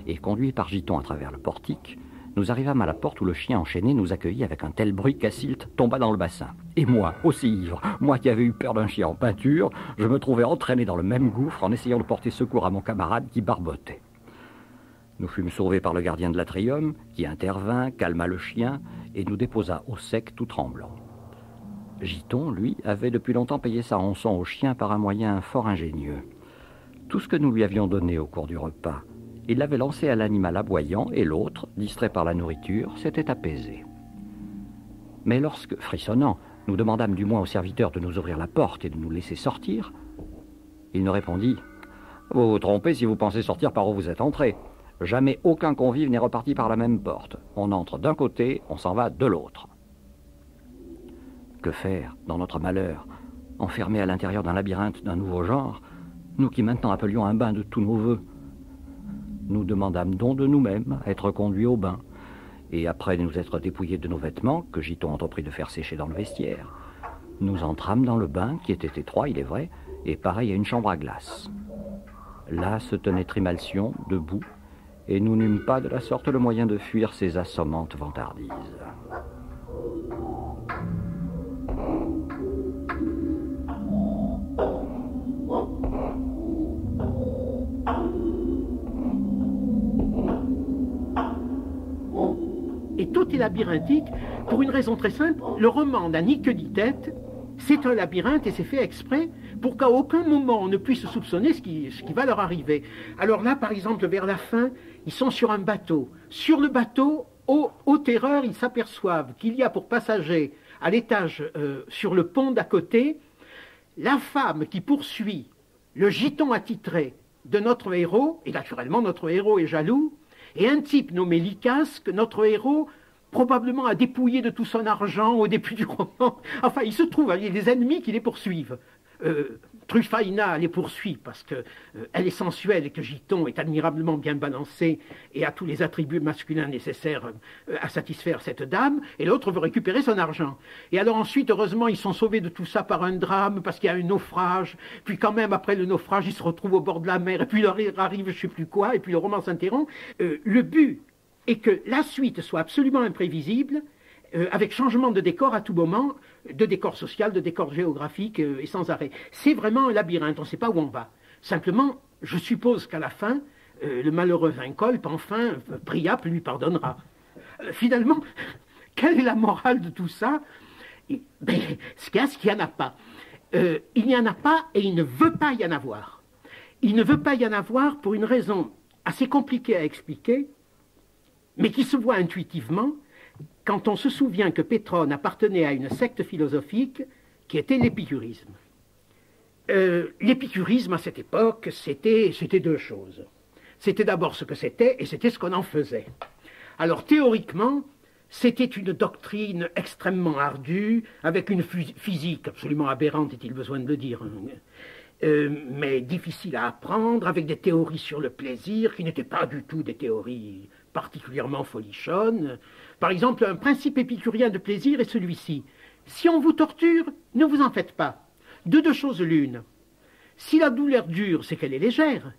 S4: et conduit par Giton à travers le portique, nous arrivâmes à la porte où le chien enchaîné nous accueillit avec un tel bruit qu'Asylte tomba dans le bassin. Et moi, aussi ivre, moi qui avais eu peur d'un chien en peinture, je me trouvais entraîné dans le même gouffre en essayant de porter secours à mon camarade qui barbotait. Nous fûmes sauvés par le gardien de l'atrium, qui intervint, calma le chien, et nous déposa au sec tout tremblant. Giton, lui, avait depuis longtemps payé sa rançon au chien par un moyen fort ingénieux. Tout ce que nous lui avions donné au cours du repas, Il l'avait lancé à l'animal aboyant et l'autre, distrait par la nourriture, s'était apaisé. Mais lorsque, frissonnant, nous demandâmes du moins au serviteur de nous ouvrir la porte et de nous laisser sortir, il nous répondit « Vous vous trompez si vous pensez sortir par où vous êtes entré. Jamais aucun convive n'est reparti par la même porte. On entre d'un côté, on s'en va de l'autre. » Que faire dans notre malheur, enfermés à l'intérieur d'un labyrinthe d'un nouveau genre, nous qui maintenant appelions un bain de tous nos voeux? Nous demandâmes donc de nous-mêmes à être conduits au bain, et après nous être dépouillés de nos vêtements, que Giton entreprit de faire sécher dans le vestiaire, nous entrâmes dans le bain, qui était étroit, il est vrai, et pareil à une chambre à glace. Là se tenait Trimalcion, debout, et nous n'eûmes pas de la sorte le moyen de fuir ces assommantes vantardises.
S8: Et tout est labyrinthique pour une raison très simple. Le roman n'a ni queue ni tête. C'est un labyrinthe et c'est fait exprès pour qu'à aucun moment on ne puisse soupçonner ce qui va leur arriver. Alors là, par exemple, vers la fin, ils sont sur un bateau. Sur le bateau, aux terreurs, ils s'aperçoivent qu'il y a pour passagers à l'étage, sur le pont d'à côté, la femme qui poursuit le giton attitré de notre héros, et naturellement notre héros est jaloux, et un type nommé Lycas, que notre héros probablement a dépouillé de tout son argent au début du roman. Enfin, il se trouve, il y a des ennemis qui les poursuivent. Tryphaena les poursuit parce qu'elle est sensuelle et que Giton est admirablement bien balancé et a tous les attributs masculins nécessaires à satisfaire cette dame, et l'autre veut récupérer son argent. Et alors ensuite, heureusement, ils sont sauvés de tout ça par un drame, parce qu'il y a un naufrage, puis quand même, après le naufrage, ils se retrouvent au bord de la mer, et puis leur arrive je sais plus quoi, et puis le roman s'interrompt. Le but est que la suite soit absolument imprévisible, avec changement de décor à tout moment, de décor social, de décor géographique, et sans arrêt. C'est vraiment un labyrinthe, on ne sait pas où on va. Simplement, je suppose qu'à la fin, le malheureux Vincolpe, enfin, Priape lui pardonnera. Finalement, quelle est la morale de tout ça? Ce qu'il n'y en a pas. Il n'y en a pas et il ne veut pas y en avoir. Il ne veut pas y en avoir pour une raison assez compliquée à expliquer, mais qui se voit intuitivement, quand on se souvient que Pétrone appartenait à une secte philosophique qui était l'épicurisme. L'épicurisme, à cette époque, c'était deux choses. C'était d'abord ce que c'était, et c'était ce qu'on en faisait. Alors, théoriquement, c'était une doctrine extrêmement ardue, avec une physique absolument aberrante, est-il besoin de le dire, mais difficile à apprendre, avec des théories sur le plaisir, qui n'étaient pas du tout des théories particulièrement folichonnes. Par exemple, un principe épicurien de plaisir est celui-ci. Si on vous torture, ne vous en faites pas. De deux choses l'une. Si la douleur dure, c'est qu'elle est légère.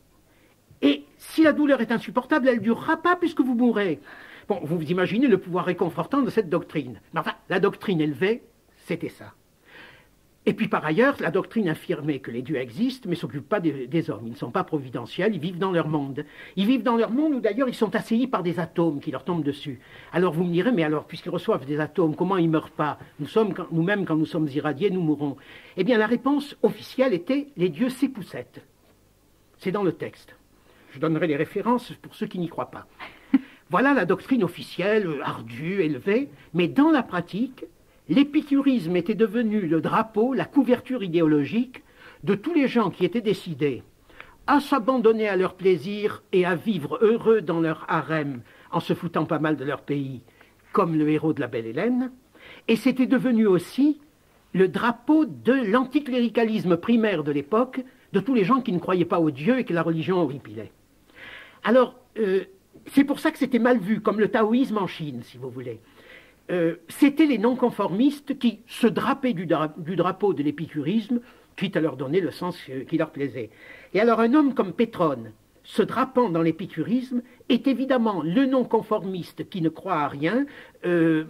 S8: Et si la douleur est insupportable, elle ne durera pas puisque vous mourrez. Bon, vous vous imaginez le pouvoir réconfortant de cette doctrine. Mais enfin, la doctrine élevée, c'était ça. Et puis par ailleurs, la doctrine affirmait que les dieux existent, mais ne s'occupent pas des hommes. Ils ne sont pas providentiels, ils vivent dans leur monde. Ils vivent dans leur monde où d'ailleurs ils sont assaillis par des atomes qui leur tombent dessus. Alors vous me direz, mais alors, puisqu'ils reçoivent des atomes, comment ils ne meurent pas? Nous-mêmes, quand nous sommes irradiés, nous mourrons. Eh bien la réponse officielle était, les dieux s'époussettent. C'est dans le texte. Je donnerai les références pour ceux qui n'y croient pas. Voilà la doctrine officielle, ardue, élevée, mais dans la pratique, l'épicurisme était devenu le drapeau, la couverture idéologique de tous les gens qui étaient décidés à s'abandonner à leur plaisir et à vivre heureux dans leur harem en se foutant pas mal de leur pays, comme le héros de la Belle Hélène, et c'était devenu aussi le drapeau de l'anticléricalisme primaire de l'époque, de tous les gens qui ne croyaient pas au Dieu et que la religion horripilait. Alors, c'est pour ça que c'était mal vu, comme le taoïsme en Chine, si vous voulez. C'était les non-conformistes qui se drapaient du drapeau de l'épicurisme, quitte à leur donner le sens qui leur plaisait. Et alors un homme comme Pétrone, se drapant dans l'épicurisme, est évidemment le non-conformiste qui ne croit à rien, le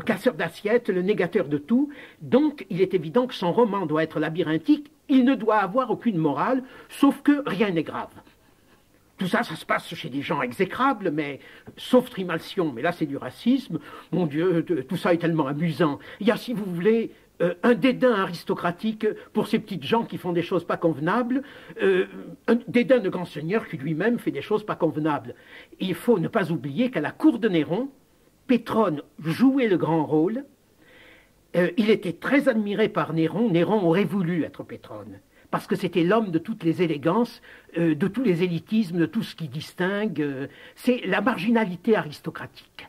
S8: casseur d'assiettes, le négateur de tout. Donc il est évident que son roman doit être labyrinthique, il ne doit avoir aucune morale, sauf que rien n'est grave. Tout ça, ça se passe chez des gens exécrables, mais sauf Trimalcion, mais là c'est du racisme. Mon Dieu, tout ça est tellement amusant. Il y a, si vous voulez, un dédain aristocratique pour ces petites gens qui font des choses pas convenables, un dédain de grand seigneur qui lui-même fait des choses pas convenables. Et il faut ne pas oublier qu'à la cour de Néron, Pétrone jouait le grand rôle. Il était très admiré par Néron. Néron aurait voulu être Pétrone, parce que c'était l'homme de toutes les élégances, de tous les élitismes, de tout ce qui distingue. C'est la marginalité aristocratique.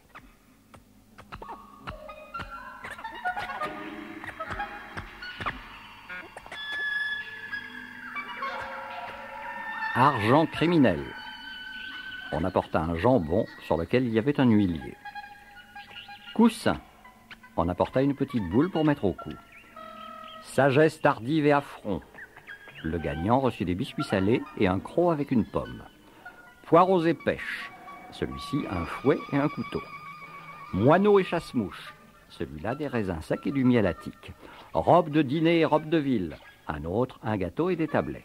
S4: Argent criminel. On apporta un jambon sur lequel il y avait un huilier. Coussin. On apporta une petite boule pour mettre au cou. Sagesse tardive et affront. Le gagnant reçut des biscuits salés et un croc avec une pomme. Poireaux et pêche. Celui-ci un fouet et un couteau. Moineau et chasse-mouche. Celui-là des raisins secs et du miel attique. Robe de dîner et robe de ville. Un autre, un gâteau et des tablettes.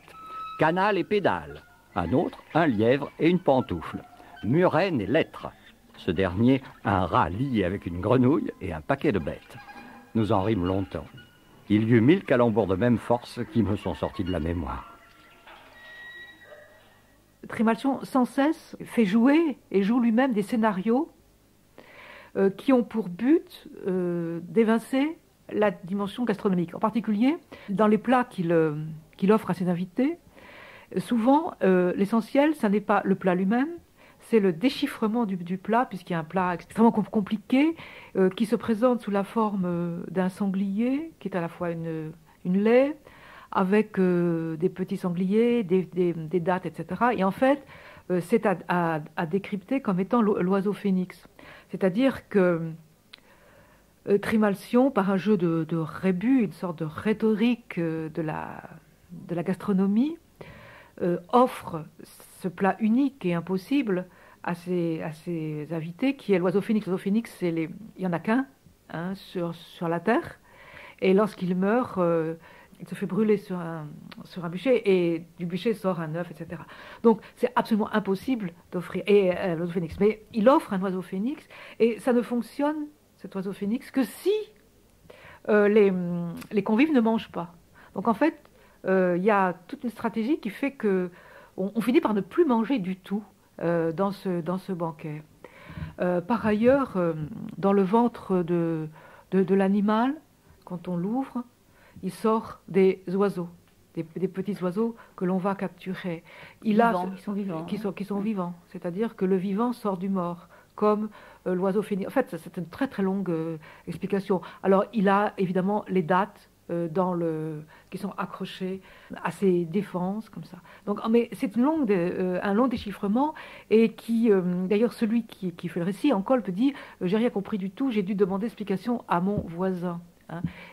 S4: Canal et pédale. Un autre, un lièvre et une pantoufle. Murène et lettres. Ce dernier, un rat lié avec une grenouille et un paquet de bêtes. Nous en rîmes longtemps. Il y eut 1000 calembours de même force qui me sont sortis de la mémoire.
S11: Trimalcion, sans cesse, fait jouer et joue lui-même des scénarios qui ont pour but d'évincer la dimension gastronomique. En particulier, dans les plats qu'il offre à ses invités, souvent, l'essentiel, ça n'est pas le plat lui-même, c'est le déchiffrement du plat, puisqu'il y a un plat extrêmement compliqué qui se présente sous la forme d'un sanglier, qui est à la fois une laie, avec des petits sangliers, des dattes, etc. Et en fait, c'est à décrypter comme étant l'oiseau phénix. C'est-à-dire que Trimalcion, par un jeu de rébus, une sorte de rhétorique de la gastronomie, offre ce plat unique et impossible à ses invités, qui est l'oiseau phénix. L'oiseau phénix, il n'y en a qu'un sur la terre, et lorsqu'il meurt, il se fait brûler sur un bûcher, et du bûcher sort un œuf, etc. Donc c'est absolument impossible d'offrir l'oiseau phénix. Mais il offre un oiseau phénix, et ça ne fonctionne, cet oiseau phénix, que si les convives ne mangent pas. Donc en fait, il y a toute une stratégie qui fait qu'on finit par ne plus manger du tout dans ce banquet. Par ailleurs, dans le ventre de l'animal, quand on l'ouvre, il sort des oiseaux, des petits oiseaux que l'on va capturer. Qui sont vivants. Qui sont vivants. C'est-à-dire que le vivant sort du mort, comme l'oiseau phénix. En fait, c'est une très très longue explication. Alors, il a évidemment les dates qui sont accrochés à ses défenses, comme ça. Donc, mais c'est un long déchiffrement, et qui, d'ailleurs, celui qui fait le récit, en colpe, dit « J'ai rien compris du tout, j'ai dû demander explication à mon voisin. »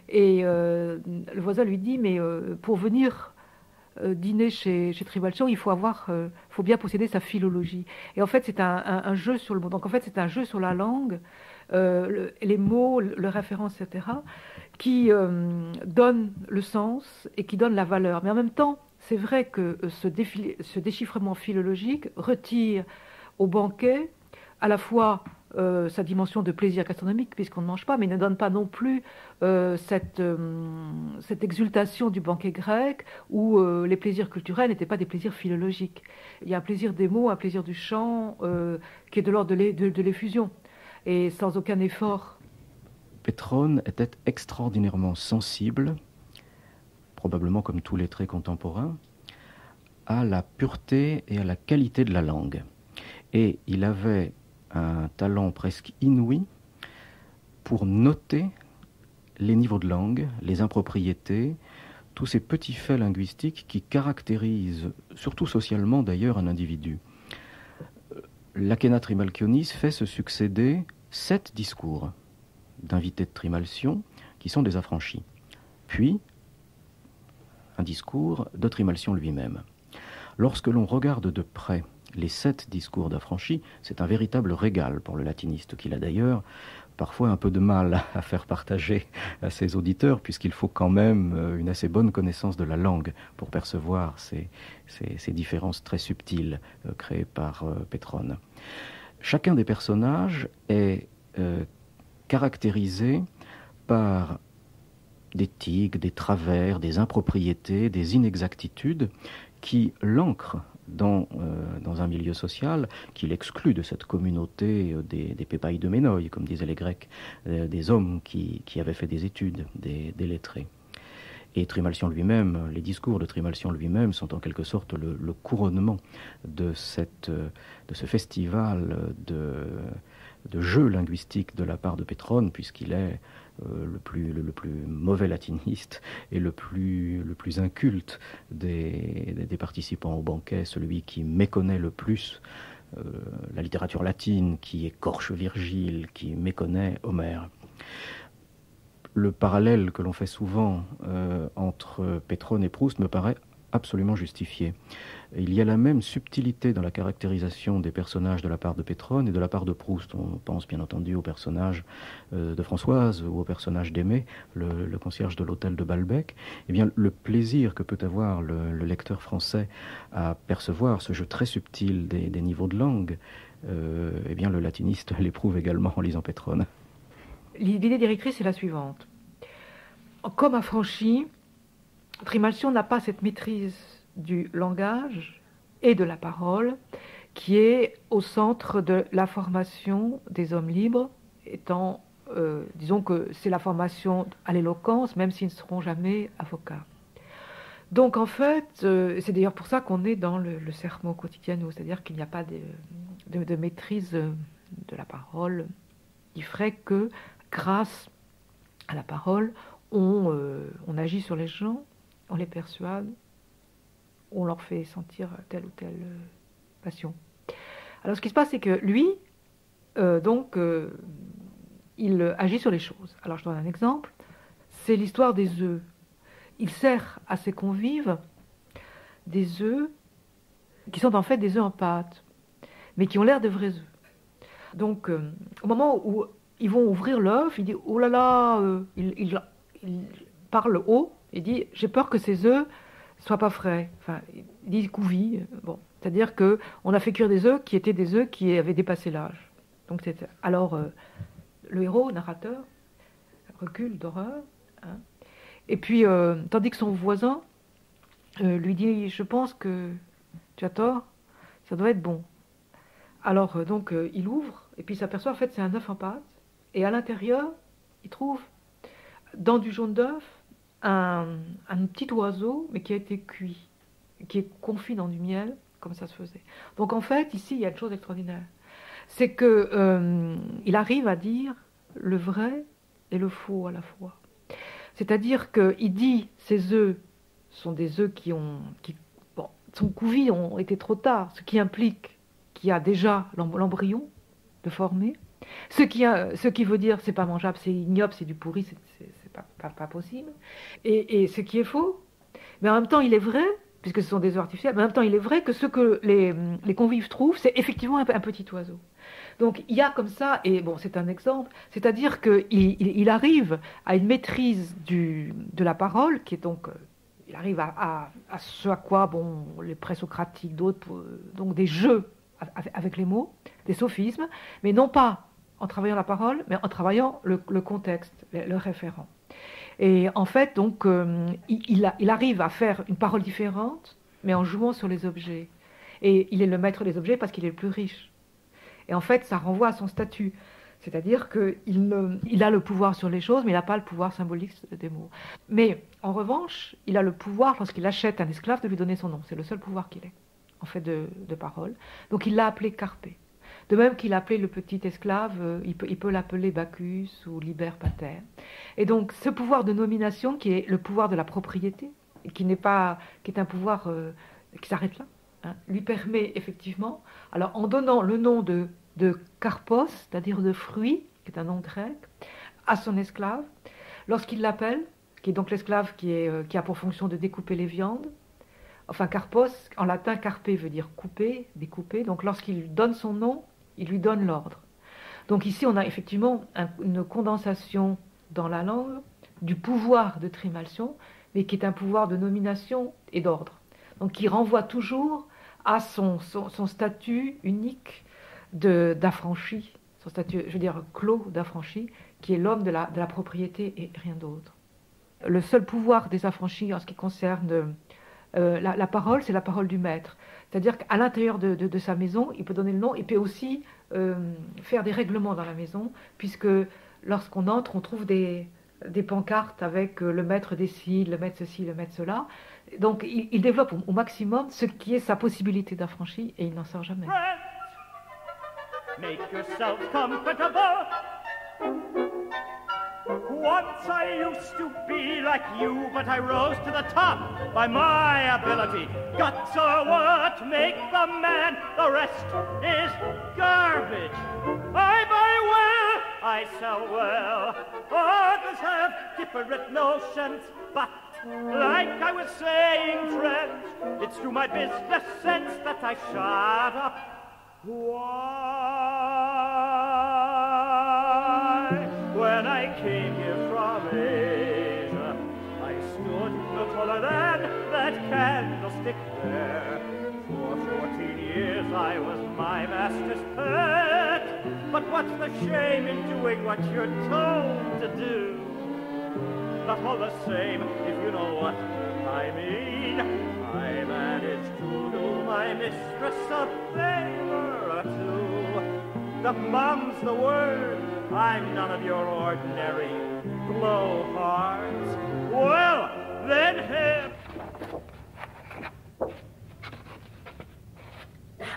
S11: Et le voisin lui dit « Mais pour venir dîner chez Trimalcion, il faut bien posséder sa philologie. » Et en fait, c'est un jeu sur le mot. Donc, en fait, c'est un jeu sur la langue, les mots, le référence, etc., qui donne le sens et qui donne la valeur. Mais en même temps, c'est vrai que ce déchiffrement philologique retire au banquet à la fois sa dimension de plaisir gastronomique, puisqu'on ne mange pas, mais ne donne pas non plus cette exultation du banquet grec, où les plaisirs culturels n'étaient pas des plaisirs philologiques. Il y a un plaisir des mots, un plaisir du chant, qui est de l'ordre de l'effusion, et sans aucun effort.
S3: Pétrone était extraordinairement sensible, probablement comme tous les traits contemporains, à la pureté et à la qualité de la langue. Et il avait un talent presque inouï pour noter les niveaux de langue, les impropriétés, tous ces petits faits linguistiques qui caractérisent, surtout socialement d'ailleurs, un individu. L'Akhéna Trimalchionis fait se succéder 7 discours d'invités de Trimalcion qui sont des affranchis, puis un discours de Trimalcion lui-même. Lorsque l'on regarde de près les 7 discours d'affranchis, c'est un véritable régal pour le latiniste, qu'il a d'ailleurs parfois un peu de mal à faire partager à ses auditeurs, puisqu'il faut quand même une assez bonne connaissance de la langue pour percevoir ces différences très subtiles créées par Pétrone. Chacun des personnages est caractérisé par des tics, des travers, des impropriétés, des inexactitudes qui l'ancrent dans un milieu social, qui l'exclut de cette communauté des pépailles de Ménoï, comme disaient les Grecs, des hommes qui avaient fait des études, des lettrés. Et Trimalcion lui-même, les discours de Trimalcion lui-même sont en quelque sorte le couronnement de ce festival de jeu linguistique de la part de Pétrone, puisqu'il est le plus mauvais latiniste et le plus inculte des participants au banquet, celui qui méconnaît le plus la littérature latine, qui écorche Virgile, qui méconnaît Homère. Le parallèle que l'on fait souvent entre Pétrone et Proust me paraît absolument justifié. Il y a la même subtilité dans la caractérisation des personnages de la part de Pétrone et de la part de Proust. On pense bien entendu au personnage de Françoise ou au personnage d'Aimé, le concierge de l'hôtel de Balbec. Eh bien, le plaisir que peut avoir le lecteur français à percevoir ce jeu très subtil des niveaux de langue, eh bien, le latiniste l'éprouve également en lisant Pétrone.
S11: L'idée directrice est la suivante. Comme affranchi, Trimalcion n'a pas cette maîtrise du langage et de la parole qui est au centre de la formation des hommes libres, étant, disons que c'est la formation à l'éloquence, même s'ils ne seront jamais avocats. Donc en fait, c'est d'ailleurs pour ça qu'on est dans le sermo quotidiano, c'est-à-dire qu'il n'y a pas de maîtrise de la parole qui ferait que, grâce à la parole, on agit sur les gens, on les persuade, on leur fait sentir telle ou telle passion. Alors ce qui se passe, c'est que lui, il agit sur les choses. Alors je donne un exemple, c'est l'histoire des œufs. Il sert à ses convives des œufs qui sont en fait des œufs en pâte, mais qui ont l'air de vrais œufs. Donc au moment où ils vont ouvrir l'œuf, il dit « Oh là là !» il parle haut, il dit « J'ai peur que ces œufs soient pas frais. » Enfin, il dit « couvis. » Bon, c'est-à-dire qu'on a fait cuire des œufs qui étaient des œufs qui avaient dépassé l'âge. Donc alors, le héros, narrateur, recule d'horreur. Hein. Et puis, tandis que son voisin lui dit « Je pense que tu as tort, ça doit être bon. » Alors, il ouvre, et puis il s'aperçoit, en fait, c'est un œuf en pâte. Et à l'intérieur, il trouve, dans du jaune d'œuf, un petit oiseau, mais qui a été cuit, qui est confit dans du miel, comme ça se faisait. Donc en fait, ici, il y a une chose extraordinaire. C'est qu'il arrive à dire le vrai et le faux à la fois. C'est-à-dire qu'il dit ces œufs sont des œufs qui sont couvis, ont été trop tard, ce qui implique qu'il y a déjà l'embryon de former. Ce qui veut dire c'est pas mangeable, c'est ignoble, c'est du pourri, c'est pas possible. Et ce qui est faux, mais en même temps il est vrai, puisque ce sont des œufs artificiels, mais en même temps il est vrai que ce que les convives trouvent, c'est effectivement un petit oiseau. Donc il y a comme ça, et bon c'est un exemple, c'est-à-dire qu'il arrive à une maîtrise de la parole, qui est donc, il arrive à ce à quoi les présocratiques, d'autres, donc des jeux avec les mots, des sophismes, mais non pas en travaillant la parole, mais en travaillant le contexte, le référent. Et en fait, donc, il arrive à faire une parole différente, mais en jouant sur les objets. Et il est le maître des objets parce qu'il est le plus riche. Et en fait, ça renvoie à son statut. C'est-à-dire qu'il a le pouvoir sur les choses, mais il n'a pas le pouvoir symbolique des mots. Mais en revanche, il a le pouvoir, lorsqu'il achète un esclave, de lui donner son nom. C'est le seul pouvoir qu'il ait, en fait, de parole. Donc il l'a appelé Carpe. De même qu'il appelait le petit esclave, il peut l'appeler Bacchus ou Liber Pater. Et donc ce pouvoir de nomination, qui est le pouvoir de la propriété, qui est un pouvoir qui s'arrête là, hein, lui permet effectivement, alors en donnant le nom de karpos, c'est-à-dire de fruit, qui est un nom grec, à son esclave, lorsqu'il l'appelle, qui est donc l'esclave qui a pour fonction de découper les viandes. Enfin, karpos, en latin, carpe veut dire couper, découper. Donc lorsqu'il lui donne son nom, il lui donne l'ordre. Donc ici, on a effectivement une condensation dans la langue du pouvoir de Trimalcion, mais qui est un pouvoir de nomination et d'ordre. Donc qui renvoie toujours à son statut unique d'affranchi, son statut, je veux dire, clos d'affranchi, qui est l'homme de la propriété et rien d'autre. le seul pouvoir des affranchis en ce qui concerne la parole, c'est la parole du maître. C'est-à-dire qu'à l'intérieur de sa maison, il peut donner le nom, il peut aussi faire des règlements dans la maison, puisque lorsqu'on entre, on trouve des pancartes avec le maître décide, le maître ceci, le maître cela. Donc il développe au maximum ce qui est sa possibilité d'affranchi et il n'en sort jamais.
S12: Make yourself comfortable. Once I used to be like you, but I rose to the top by my ability. Guts are what make the man, the rest is garbage. I buy well, I sell well. Others have different notions, but like I was saying, friends, it's through my business sense that I shut up. Why? When I came here from Asia, I stood no taller than that candlestick there. For 14 years I was my master's pet. But what's the shame in doing what you're told to do? Not all the same, if you know what I mean. I managed to do my mistress a favor or two. The mum's the word. I'm none of your ordinary blowhards. Well, then him.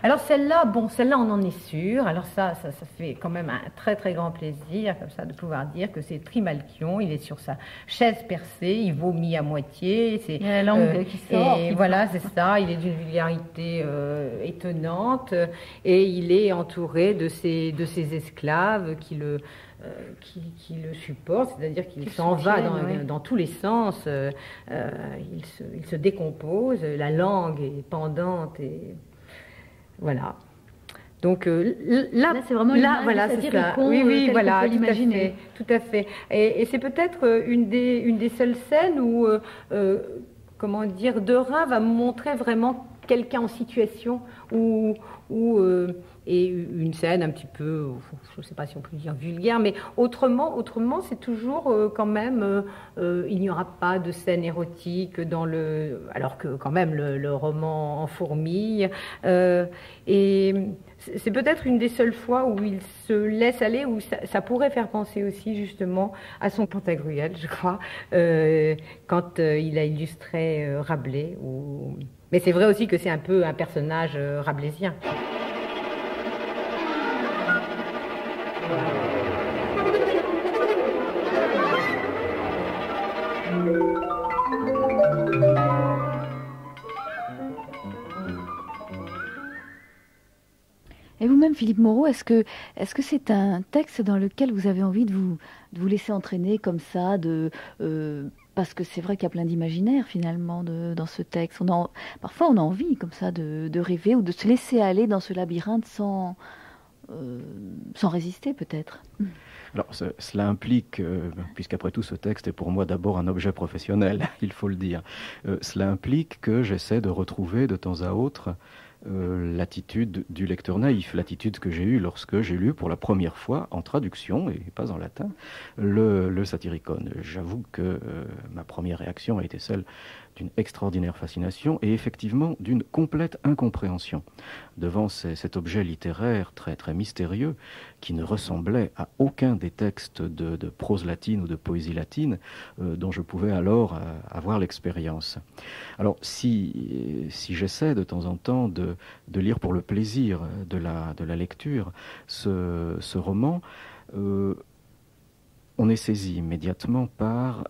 S5: Alors celle-là, bon, celle-là on en est sûr. Alors ça fait quand même un très très grand plaisir comme ça de pouvoir dire que c'est Trimalchion. Il est sur sa chaise percée, il vomit à moitié. Il y a la langue qui sort. Et voilà, c'est ça. Il est d'une vulgarité étonnante et il est entouré de ses esclaves qui le supportent, c'est-à-dire qu'il s'en va dans tous les sens. Il se décompose. La langue est pendante et voilà. Donc là c'est vraiment voilà, c'est ça. Oui, voilà, tout à fait. Et c'est peut-être une des seules scènes où, comment dire, Derain va montrer vraiment quelqu'un en situation et une scène un petit peu, je ne sais pas si on peut dire vulgaire, mais autrement c'est toujours quand même, il n'y aura pas de scène érotique alors que quand même le roman en fourmille, et c'est peut-être une des seules fois où il se laisse aller, où ça pourrait faire penser aussi justement à son Pantagruel, je crois, quand il a illustré Rabelais. Mais c'est vrai aussi que c'est un peu un personnage rabelaisien.
S9: Et vous-même, Philippe Moreau, est-ce que c'est un texte dans lequel vous avez envie de vous laisser entraîner comme ça, parce que c'est vrai qu'il y a plein d'imaginaire finalement dans ce texte. Parfois, on a envie comme ça de rêver ou de se laisser aller dans ce labyrinthe sans résister peut-être.
S3: Alors, cela implique, puisqu'après tout ce texte est pour moi d'abord un objet professionnel, il faut le dire, cela implique que j'essaie de retrouver de temps à autre l'attitude du lecteur naïf, l'attitude que j'ai eue lorsque j'ai lu pour la première fois, en traduction et pas en latin, le Satyricon. J'avoue que ma première réaction a été celle d'une extraordinaire fascination et effectivement d'une complète incompréhension devant cet objet littéraire très, très mystérieux qui ne ressemblait à aucun des textes de prose latine ou de poésie latine dont je pouvais alors avoir l'expérience. Alors si j'essaie de temps en temps de lire pour le plaisir de la lecture ce roman, on est saisi immédiatement par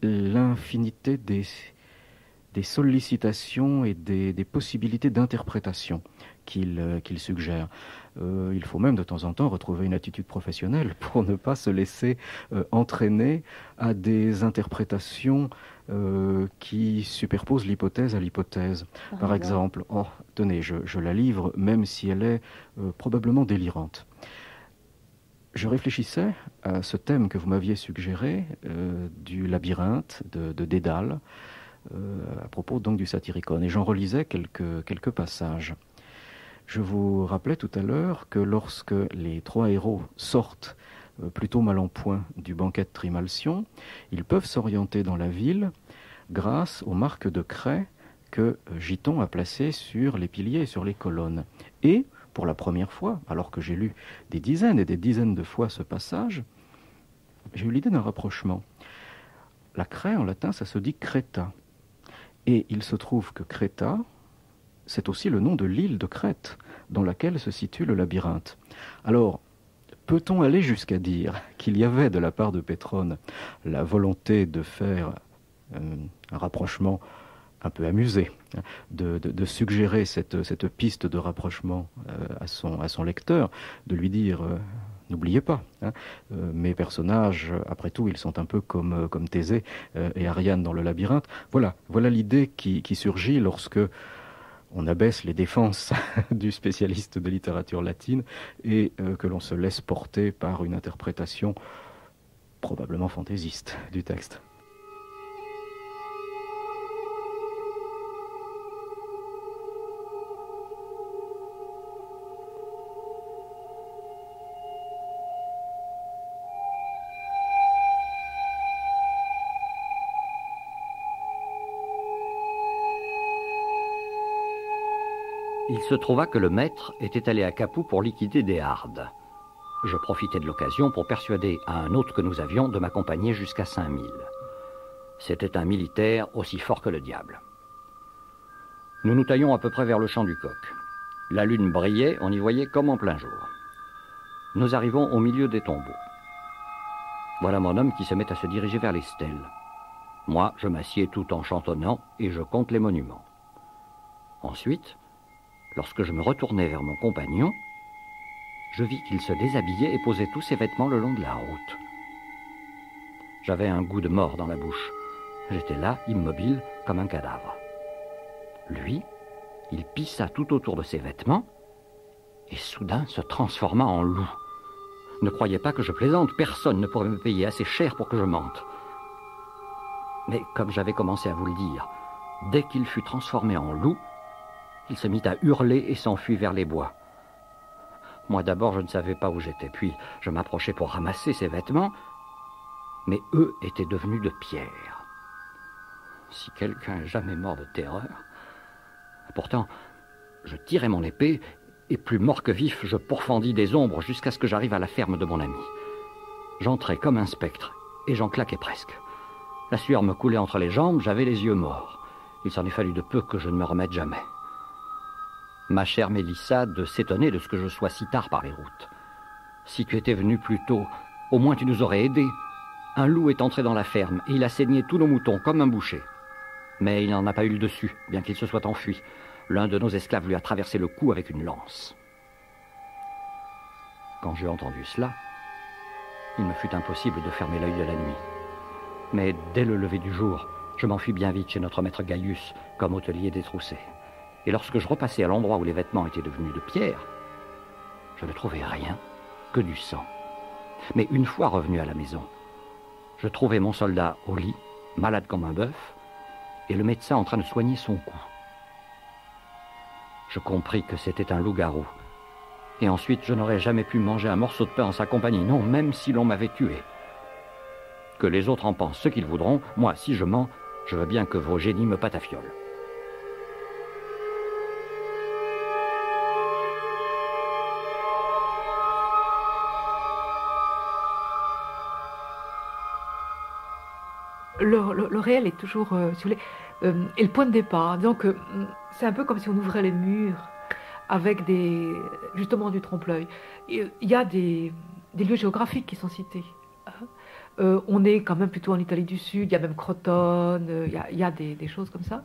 S3: l'infinité des sollicitations et des possibilités d'interprétation qu'il suggère. Il faut même de temps en temps retrouver une attitude professionnelle pour ne pas se laisser entraîner à des interprétations qui superposent l'hypothèse à l'hypothèse. Par exemple, tenez, je la livre même si elle est probablement délirante. Je réfléchissais à ce thème que vous m'aviez suggéré du labyrinthe de Dédale, à propos donc du Satyricon, et j'en relisais quelques passages. Je vous rappelais tout à l'heure que lorsque les trois héros sortent plutôt mal en point du banquet de Trimalcion, ils peuvent s'orienter dans la ville grâce aux marques de craie que Giton a placées sur les piliers et sur les colonnes. Et, pour la première fois, alors que j'ai lu des dizaines et des dizaines de fois ce passage, j'ai eu l'idée d'un rapprochement. La craie, en latin, ça se dit Creta. Et il se trouve que Creta, c'est aussi le nom de l'île de Crète, dans laquelle se situe le labyrinthe. Alors, peut-on aller jusqu'à dire qu'il y avait de la part de Pétrone la volonté de faire un rapprochement un peu amusé, de suggérer cette piste de rapprochement à son lecteur, de lui dire n'oubliez pas, mes personnages, après tout, ils sont un peu comme Thésée et Ariane dans le labyrinthe. Voilà l'idée qui surgit lorsque on abaisse les défenses du spécialiste de littérature latine et que l'on se laisse porter par une interprétation probablement fantaisiste du texte.
S4: Il se trouva que le maître était allé à Capoue pour liquider des hardes. Je profitai de l'occasion pour persuader à un hôte que nous avions de m'accompagner jusqu'à 5000. C'était un militaire aussi fort que le diable. Nous nous taillons à peu près vers le champ du Coq. La lune brillait, on y voyait comme en plein jour. Nous arrivons au milieu des tombeaux. Voilà mon homme qui se met à se diriger vers les stèles. Moi, je m'assieds tout en chantonnant et je compte les monuments. Ensuite, lorsque je me retournai vers mon compagnon, je vis qu'il se déshabillait et posait tous ses vêtements le long de la route. J'avais un goût de mort dans la bouche. J'étais là, immobile, comme un cadavre. Lui, il pissa tout autour de ses vêtements et soudain se transforma en loup. Ne croyez pas que je plaisante, personne ne pourrait me payer assez cher pour que je mente. Mais comme j'avais commencé à vous le dire, dès qu'il fut transformé en loup, il se mit à hurler et s'enfuit vers les bois. Moi d'abord, je ne savais pas où j'étais, puis je m'approchai pour ramasser ses vêtements, mais eux étaient devenus de pierre. Si quelqu'un est jamais mort de terreur... Pourtant, je tirai mon épée, et plus mort que vif, je pourfendis des ombres jusqu'à ce que j'arrive à la ferme de mon ami. J'entrai comme un spectre, et j'en claquai presque. La sueur me coulait entre les jambes, j'avais les yeux morts. Il s'en est fallu de peu que je ne me remette jamais. Ma chère Mélissade s'étonnait de ce que je sois si tard par les routes. Si tu étais venu plus tôt, au moins tu nous aurais aidés. Un loup est entré dans la ferme et il a saigné tous nos moutons comme un boucher. Mais il n'en a pas eu le dessus, bien qu'il se soit enfui. L'un de nos esclaves lui a traversé le cou avec une lance. Quand j'ai entendu cela, il me fut impossible de fermer l'œil de la nuit. Mais dès le lever du jour, je m'enfuis bien vite chez notre maître Gaius, comme hôtelier détroussé. Et lorsque je repassai à l'endroit où les vêtements étaient devenus de pierre, je ne trouvai rien que du sang. Mais une fois revenu à la maison, je trouvai mon soldat au lit, malade comme un bœuf, et le médecin en train de soigner son cou. Je compris que c'était un loup-garou. Et ensuite, je n'aurais jamais pu manger un morceau de pain en sa compagnie, non, même si l'on m'avait tué. Que les autres en pensent ce qu'ils voudront, moi, si je mens, je veux bien que vos génies me patafiolent.
S11: Le réel est toujours, si vous voulez, est le point de départ. Donc, c'est un peu comme si on ouvrait les murs avec justement du trompe-l'œil. Il y a des lieux géographiques qui sont cités. On est quand même plutôt en Italie du Sud, il y a même Crotone, il y a des choses comme ça.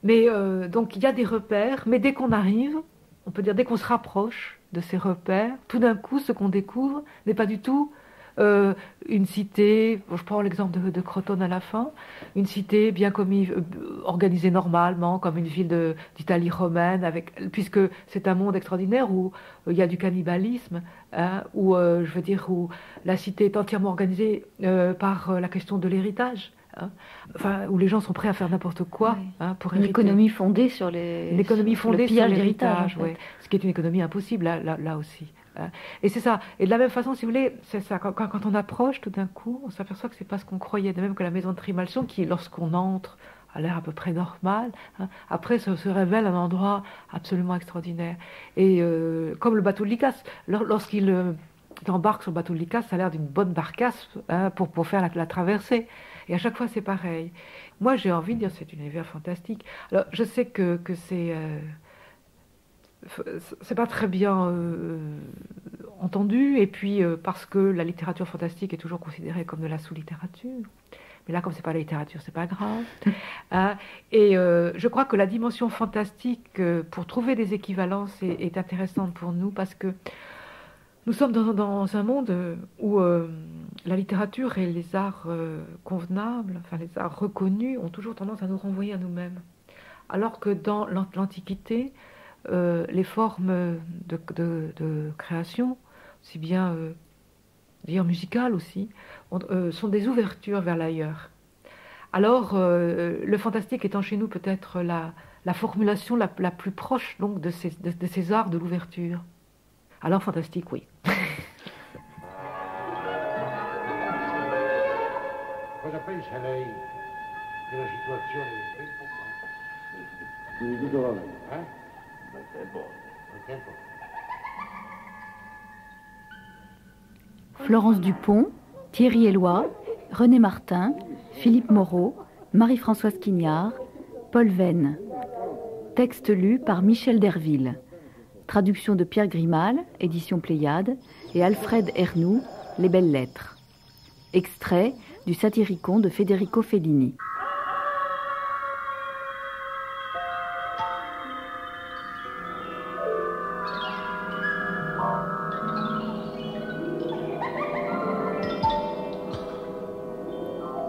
S11: Mais donc, il y a des repères, mais dès qu'on arrive, on peut dire dès qu'on se rapproche de ces repères, tout d'un coup, ce qu'on découvre n'est pas du tout une cité, je prends l'exemple de Crotone à la fin, une cité bien organisée normalement, comme une ville d'Italie romaine, puisque c'est un monde extraordinaire où il y a du cannibalisme, hein, où la cité est entièrement organisée par la question de l'héritage. Hein, enfin, où les gens sont prêts à faire n'importe quoi, oui,
S9: hein, pour hériter. Une économie fondée sur le pillage d'héritage,
S11: ouais, ce qui est une économie impossible là aussi. Et c'est ça. Et de la même façon, si vous voulez, c'est ça. Quand on approche, tout d'un coup, on s'aperçoit que c'est pas ce qu'on croyait. De même que la maison de Trimalcion, qui, lorsqu'on entre, a l'air à peu près normal, après se révèle un endroit absolument extraordinaire. Et comme le bateau de Lycas, lorsqu'il embarque sur le bateau de Lycas, ça a l'air d'une bonne barcasse pour faire la traversée. Et à chaque fois, c'est pareil. Moi, j'ai envie de dire, c'est un univers fantastique. Alors, je sais que c'est pas très bien entendu, et puis parce que la littérature fantastique est toujours considérée comme de la sous-littérature. Mais là, comme c'est pas la littérature, c'est pas grave. Et je crois que la dimension fantastique, pour trouver des équivalences, est intéressante pour nous, parce que nous sommes dans un monde où la littérature et les arts convenables, enfin les arts reconnus, ont toujours tendance à nous renvoyer à nous-mêmes. Alors que dans l'Antiquité, les formes de création, aussi bien d'ailleurs musicales aussi, sont des ouvertures vers l'ailleurs. Alors, le fantastique étant chez nous peut-être la formulation la plus proche donc, de ces arts de l'ouverture. Alors, fantastique, oui.
S13: Cosa pensa lei della situazione del tempo qua? Di dove? Del tempo. Del tempo.
S1: Florence Dupont, Thierry Eloi, René Martin, Philippe Moreau, Marie-Françoise Quignard, Paul Venn. Texte lu par Michel Derville. Traduction de Pierre Grimal, édition Pléiade, et Alfred Ernoult, Les Belles Lettres. Extrait du Satyricon de Federico Fellini.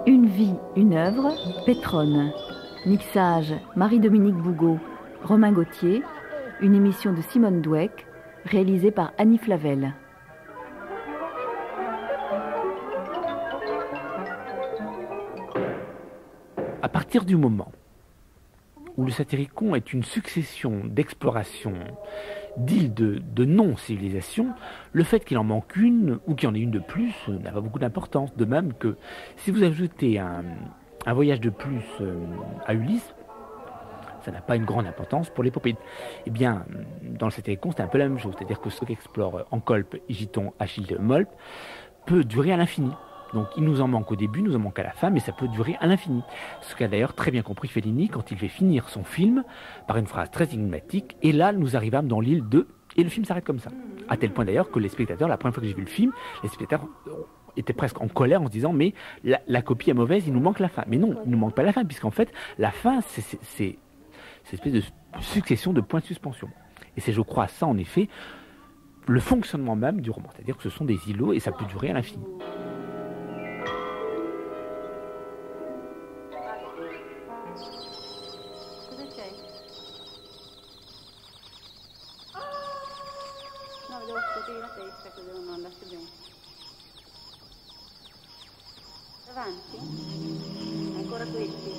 S1: Une vie, une œuvre, Pétrone. Mixage, Marie-Dominique Bougaud, Romain Gauthier. Une émission de Simone Dweck, réalisée par Annie Flavel.
S2: À partir du moment où le Satyricon est une succession d'explorations d'îles de non-civilisation, le fait qu'il en manque une ou qu'il y en ait une de plus n'a pas beaucoup d'importance. De même que si vous ajoutez un voyage de plus à Ulysse, ça n'a pas une grande importance pour l'épopée. Eh bien, dans le Satyricon, c'est un peu la même chose. C'est-à-dire que ce qu'explore Encolpe, Egiton, Achille, Molpe peut durer à l'infini. Donc il nous en manque au début, nous en manque à la fin, mais ça peut durer à l'infini. Ce qu'a d'ailleurs très bien compris Fellini quand il fait finir son film par une phrase très énigmatique. Et là, nous arrivâmes dans l'île de... Et le film s'arrête comme ça. À tel point d'ailleurs que les spectateurs, la première fois que j'ai vu le film, les spectateurs étaient presque en colère en se disant mais la copie est mauvaise, il nous manque la fin. Mais non, il ne nous manque pas la fin, puisqu'en fait, la fin, c'est cette espèce de succession de points de suspension. Et c'est, je crois, ça en effet, le fonctionnement même du roman. C'est-à-dire que ce sont des îlots et ça peut durer à l'infini.
S14: Avanti? Ancora questi?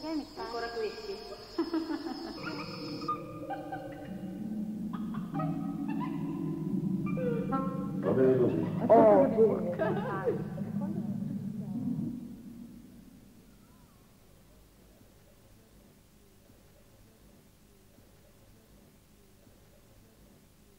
S14: Vieni qua. Ancora questi?
S13: Va bene così.
S5: Oh,